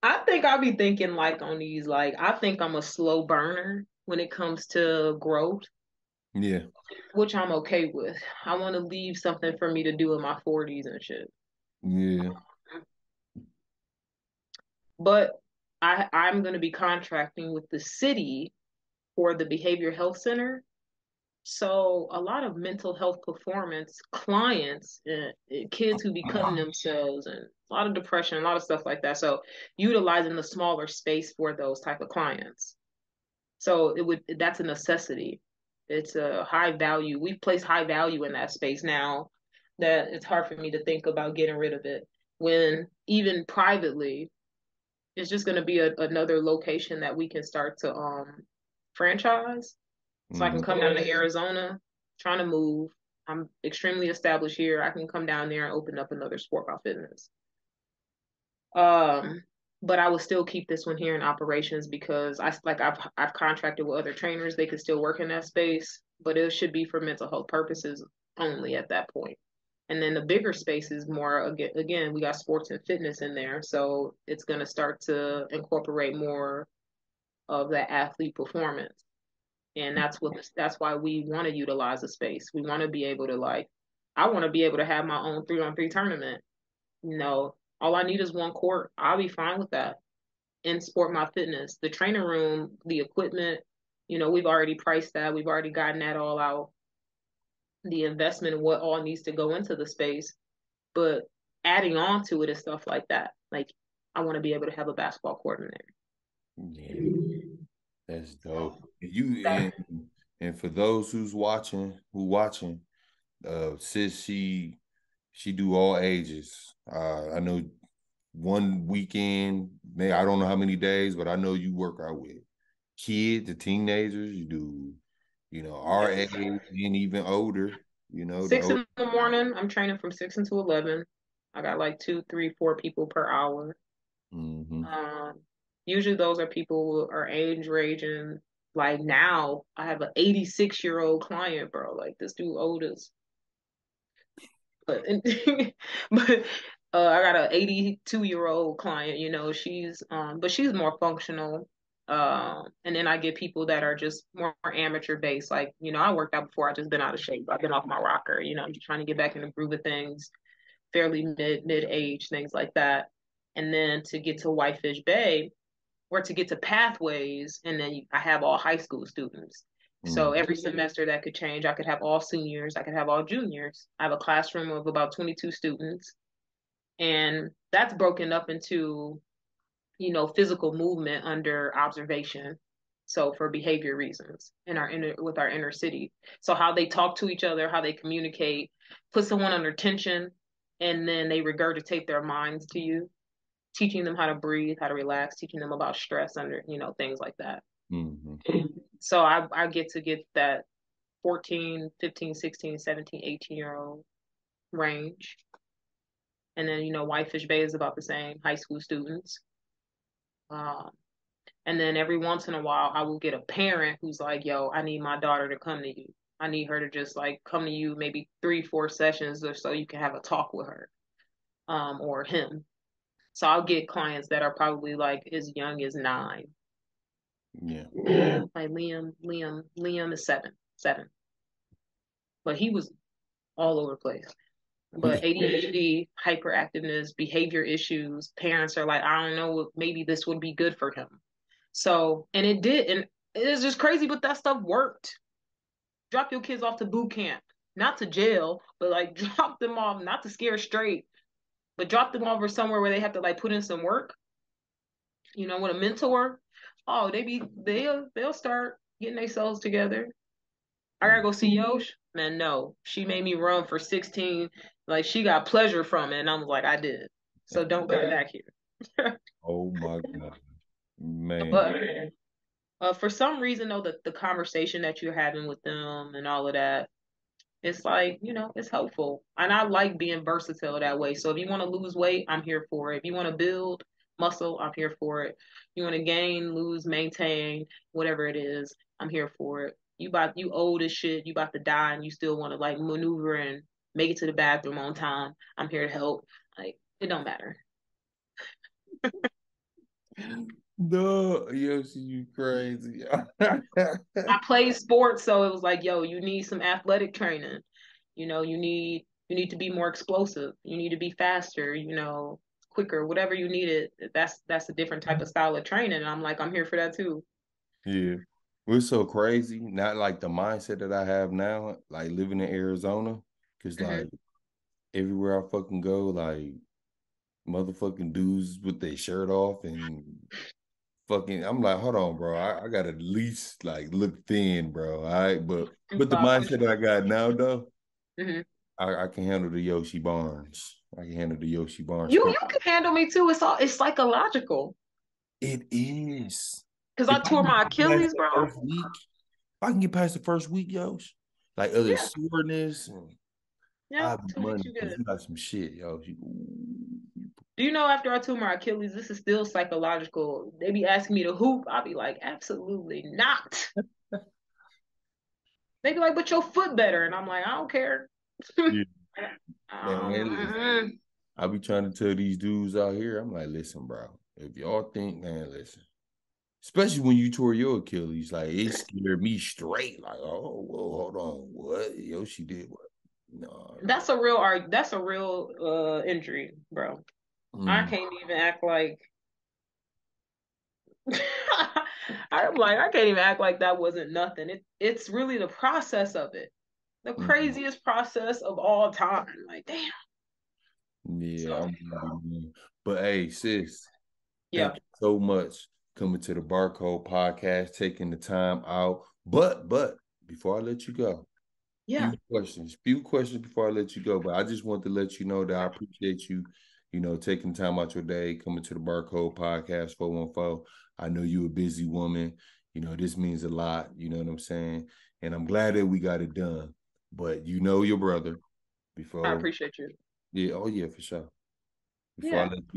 C: I think I'll be thinking like on these, like, I think I'm a slow burner when it comes to growth,
B: yeah.
C: which I'm okay with. I want to leave something for me to do in my 40s and shit.
B: Yeah.
C: But I'm going to be contracting with the city for the behavior health center. So a lot of mental health performance clients, kids who be cutting themselves, and a lot of depression, a lot of stuff like that. So utilizing the smaller space for those type of clients. So that's a necessity. It's a high value. We place high value in that space now that it's hard for me to think about getting rid of it. When even privately, it's just going to be another location that we can start to franchise. So I can come down to Arizona, trying to move. I'm extremely established here. I can come down there and open up another sport by fitness. But I will still keep this one here in operations because I've contracted with other trainers. They could still work in that space, but it should be for mental health purposes only at that point. And then the bigger space is more, again, we got sports and fitness in there. So it's going to start to incorporate more of that athlete performance. And that's why we want to utilize the space. We want to be able to, like, I want to be able to have my own 3-on-3 tournament. You know, all I need is one court. I'll be fine with that. In Sport My Fitness, the trainer room, the equipment, you know, we've already priced that. We've already gotten that all out. The investment and what all needs to go into the space, but adding on to it is stuff like that. Like, I want to be able to have a basketball court in there.
B: Yeah. That's dope. And for those who watching, sis, she do all ages. I know one weekend, maybe I don't know how many days, but I know you work out with kids, the teenagers. You do, you know, our age and even older. You know, the
C: 6
B: older.
C: in the morning, I'm training from 6 until 11. I got like 2, 3, 4 people per hour.
B: Mm-hmm.
C: Usually those are people who are age ranging. Like now, I have an 86-year-old client, bro. Like this dude oldest. But but I got an 82-year-old client. You know, but she's more functional. And then I get people that are just more amateur based. Like, you know, I worked out before. I just been out of shape. I've been off my rocker. You know, I'm just trying to get back in the groove of things. Fairly mid age, things like that. And then to get to Whitefish Bay, or to get to pathways, and then I have all high school students. So every semester that could change. I could have all seniors, I could have all juniors. I have a classroom of about 22 students, and that's broken up into, you know, physical movement under observation. So for behavior reasons with our inner city. So how they talk to each other, how they communicate, put someone under tension, and then they regurgitate their minds to you, teaching them how to breathe, how to relax, teaching them about stress under, you know, things like that.
B: Mm-hmm.
C: So I get to get that 14, 15, 16, 17, 18-year-old range. And then, you know, Whitefish Bay is about the same, high school students. And then every once in a while, I will get a parent who's like, yo, I need my daughter to come to you. I need her to just like come to you maybe 3, 4 sessions or so you can have a talk with her, or him. So I'll get clients that are probably like as young as 9.
B: Yeah.
C: Like Liam is 7. But he was all over the place. But ADHD, hyperactiveness, behavior issues, parents are like, I don't know, maybe this would be good for him. So, and it did, and it's just crazy, but that stuff worked. Drop your kids off to boot camp. not to jail, but like drop them off, not to scare straight, but drop them off or somewhere where they have to like put in some work, you know, with a mentor. Oh, they'll start getting themselves together. I gotta go see Yosh. Man, no. She made me run for 16. Like she got pleasure from it. And I was like, I did. So don't come back here.
B: Oh my God. Man.
C: But for some reason though, the conversation that you're having with them and all of that, it's like, you know, it's helpful. And I like being versatile that way. So if you want to lose weight, I'm here for it. If you want to build muscle, I'm here for it. You want to gain, lose, maintain, whatever it is, I'm here for it. You old as shit, you about to die and you still want to like maneuver and make it to the bathroom on time. I'm here to help. Like, it don't matter.
B: No, Yoshi, you crazy.
C: I played sports, so it was like, yo, you need some athletic training. You know, you need to be more explosive. You need to be faster, you know, quicker, whatever you needed. That's a different type of style of training. And I'm like, I'm here for that too.
B: Yeah. We're so crazy. Not like the mindset that I have now, like living in Arizona. Cause like everywhere I fucking go, like motherfucking dudes with their shirt off and fucking, I'm like, hold on, bro. I gotta at least like look thin, bro. All right. But the mindset that I got now though, I can handle the Yoshi Barnes. I can handle the Yoshi Barnes.
C: You can handle me too. It's psychological.
B: It is.
C: Because I tore my Achilles, bro.
B: First week, if I can get past the first week, Yosh, like other soreness and
C: yeah,
B: money, you got some shit, yo.
C: Do you know after I tore my Achilles, this is still psychological. They be asking me to hoop. I'll be like, absolutely not. They be like, but your foot better. And I'm like, I don't care.
B: Man, I be trying to tell these dudes out here, I'm like, listen, bro, if y'all think, man, listen. Especially when you tore your Achilles, like it scared me straight. Like, oh, well, hold on, what? Yoshi did what? No,
C: that's a real injury, bro. I can't even act like I'm like, I can't even act like that wasn't nothing. It's really the process of it. The craziest process of all time. Like, damn.
B: Yeah, but hey, sis,
C: thank
B: you so much coming to the Barcode Podcast, taking the time out. But before I let you go, few questions before I let you go. But I just want to let you know that I appreciate you, you know, taking time out your day, coming to the Barcode Podcast 414. I know you're a busy woman. You know, this means a lot. You know what I'm saying? And I'm glad that we got it done. But you know your brother. Before
C: I appreciate you.
B: Yeah, oh yeah, for sure.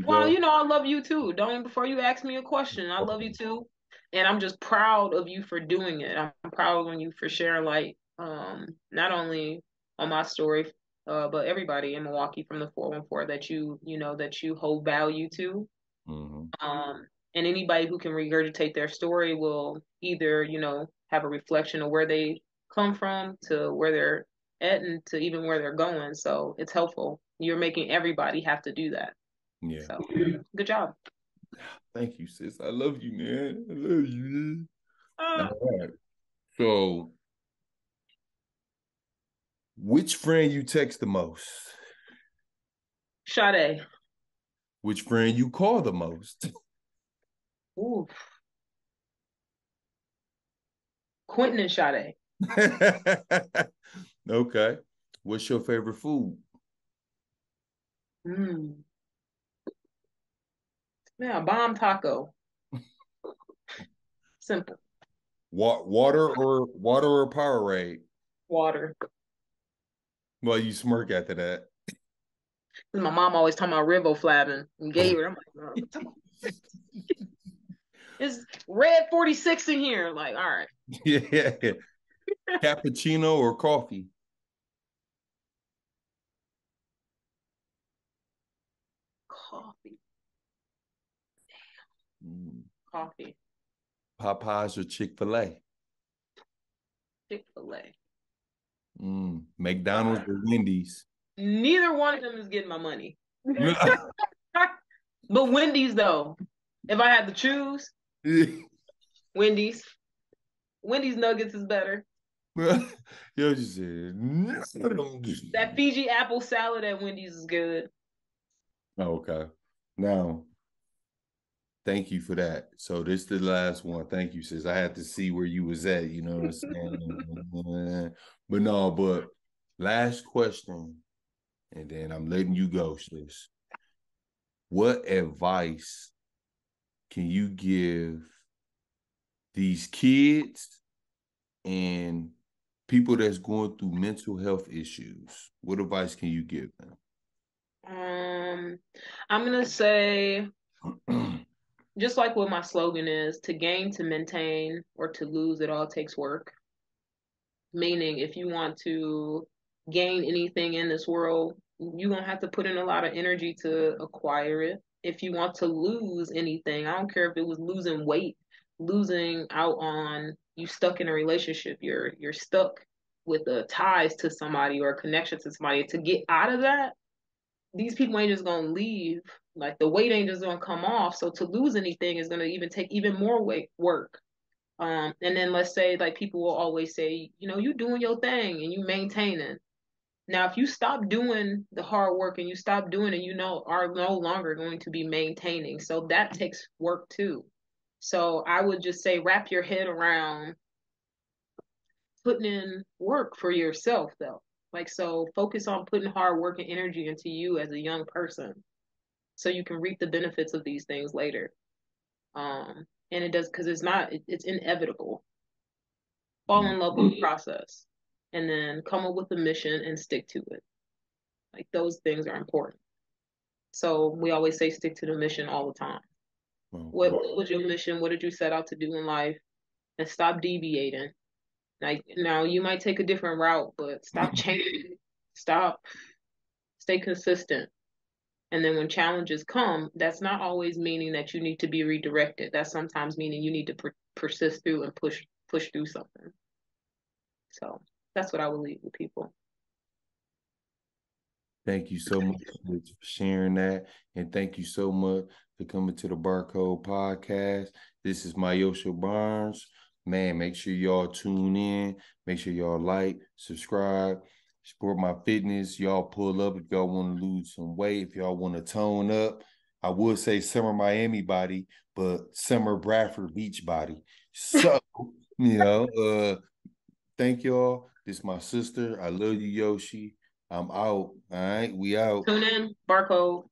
C: Well, you know, I love you too. Before you ask me a question, I love you too. And I'm just proud of you for doing it. I'm proud of you for sharing like not only on my story, but everybody in Milwaukee from the 414 that that you hold value to. And anybody who can regurgitate their story will either, you know, have a reflection of where they come from to where they're at and to even where they're going. So it's helpful. You're making everybody have to do that.
B: Yeah.
C: So good job.
B: Thank you, sis. I love you, man. I love you, man. All right. So, which friend you text the most?
C: Sade.
B: Which friend you call the most?
C: Ooh. Quentin and Sade.
B: Okay. What's your favorite food?
C: Yeah, bomb taco. Simple.
B: Water or Powerade?
C: Water.
B: Well, you smirk after that.
C: My mom always talking about riboflavin and gave her. I'm like, oh, it's red 46 in here. Like, all right.
B: Yeah. Cappuccino or coffee?
C: Coffee.
B: Damn.
C: Coffee.
B: Popeyes or Chick-fil-A?
C: Chick-fil-A.
B: McDonald's or Wendy's?
C: Neither one of them is getting my money. But Wendy's, though, if I had to choose, Wendy's. Wendy's nuggets is better.
B: Yoshi said, no.
C: That Fiji apple salad at Wendy's is good.
B: Okay. Now, thank you for that. So this is the last one. Thank you, sis. I had to see where you was at. You know what I'm saying? but last question, and then I'm letting you go, sis. What advice can you give these kids and people that's going through mental health issues? What advice can you give them?
C: I'm gonna say, just like what my slogan is, to gain, to maintain, or to lose, it all takes work. Meaning, if you want to gain anything in this world, you're gonna have to put in a lot of energy to acquire it. If you want to lose anything, I don't care if it was losing weight, losing out on you stuck in a relationship, you're stuck with the ties to somebody or a connection to somebody. To get out of that, these people ain't just gonna leave. Like the weight ain't just gonna come off. So to lose anything is gonna even take even more weight work. And then let's say like people will always say, you doing your thing and you maintaining. Now, if you stop doing the hard work and you stop doing it, are no longer going to be maintaining. So that takes work too. So I would just say wrap your head around putting in work for yourself though. Like, so focus on putting hard work and energy into you as a young person so you can reap the benefits of these things later. And it does, because it's inevitable. Fall in love with the process and then come up with a mission and stick to it. Like those things are important. So we always say stick to the mission all the time. What was your mission? What did you set out to do in life? And stop deviating. Like now you might take a different route, but stop changing. Stop. Stay consistent. And then when challenges come, that's not always meaning that you need to be redirected. That's sometimes meaning you need to persist through and push through something. So that's what I would leave with people.
B: Thank you so much for sharing that. And thank you so much for coming to the Barcode Podcast. This is my Yoshi Barnes. Man, make sure y'all tune in. Make sure y'all like, subscribe, support my fitness. Y'all pull up if y'all want to lose some weight. If y'all want to tone up. I would say summer Miami body, but summer Bradford Beach body. So, thank y'all. This is my sister. I love you, Yoshi. I'm out. All right, we out.
C: Tune in, Barcode.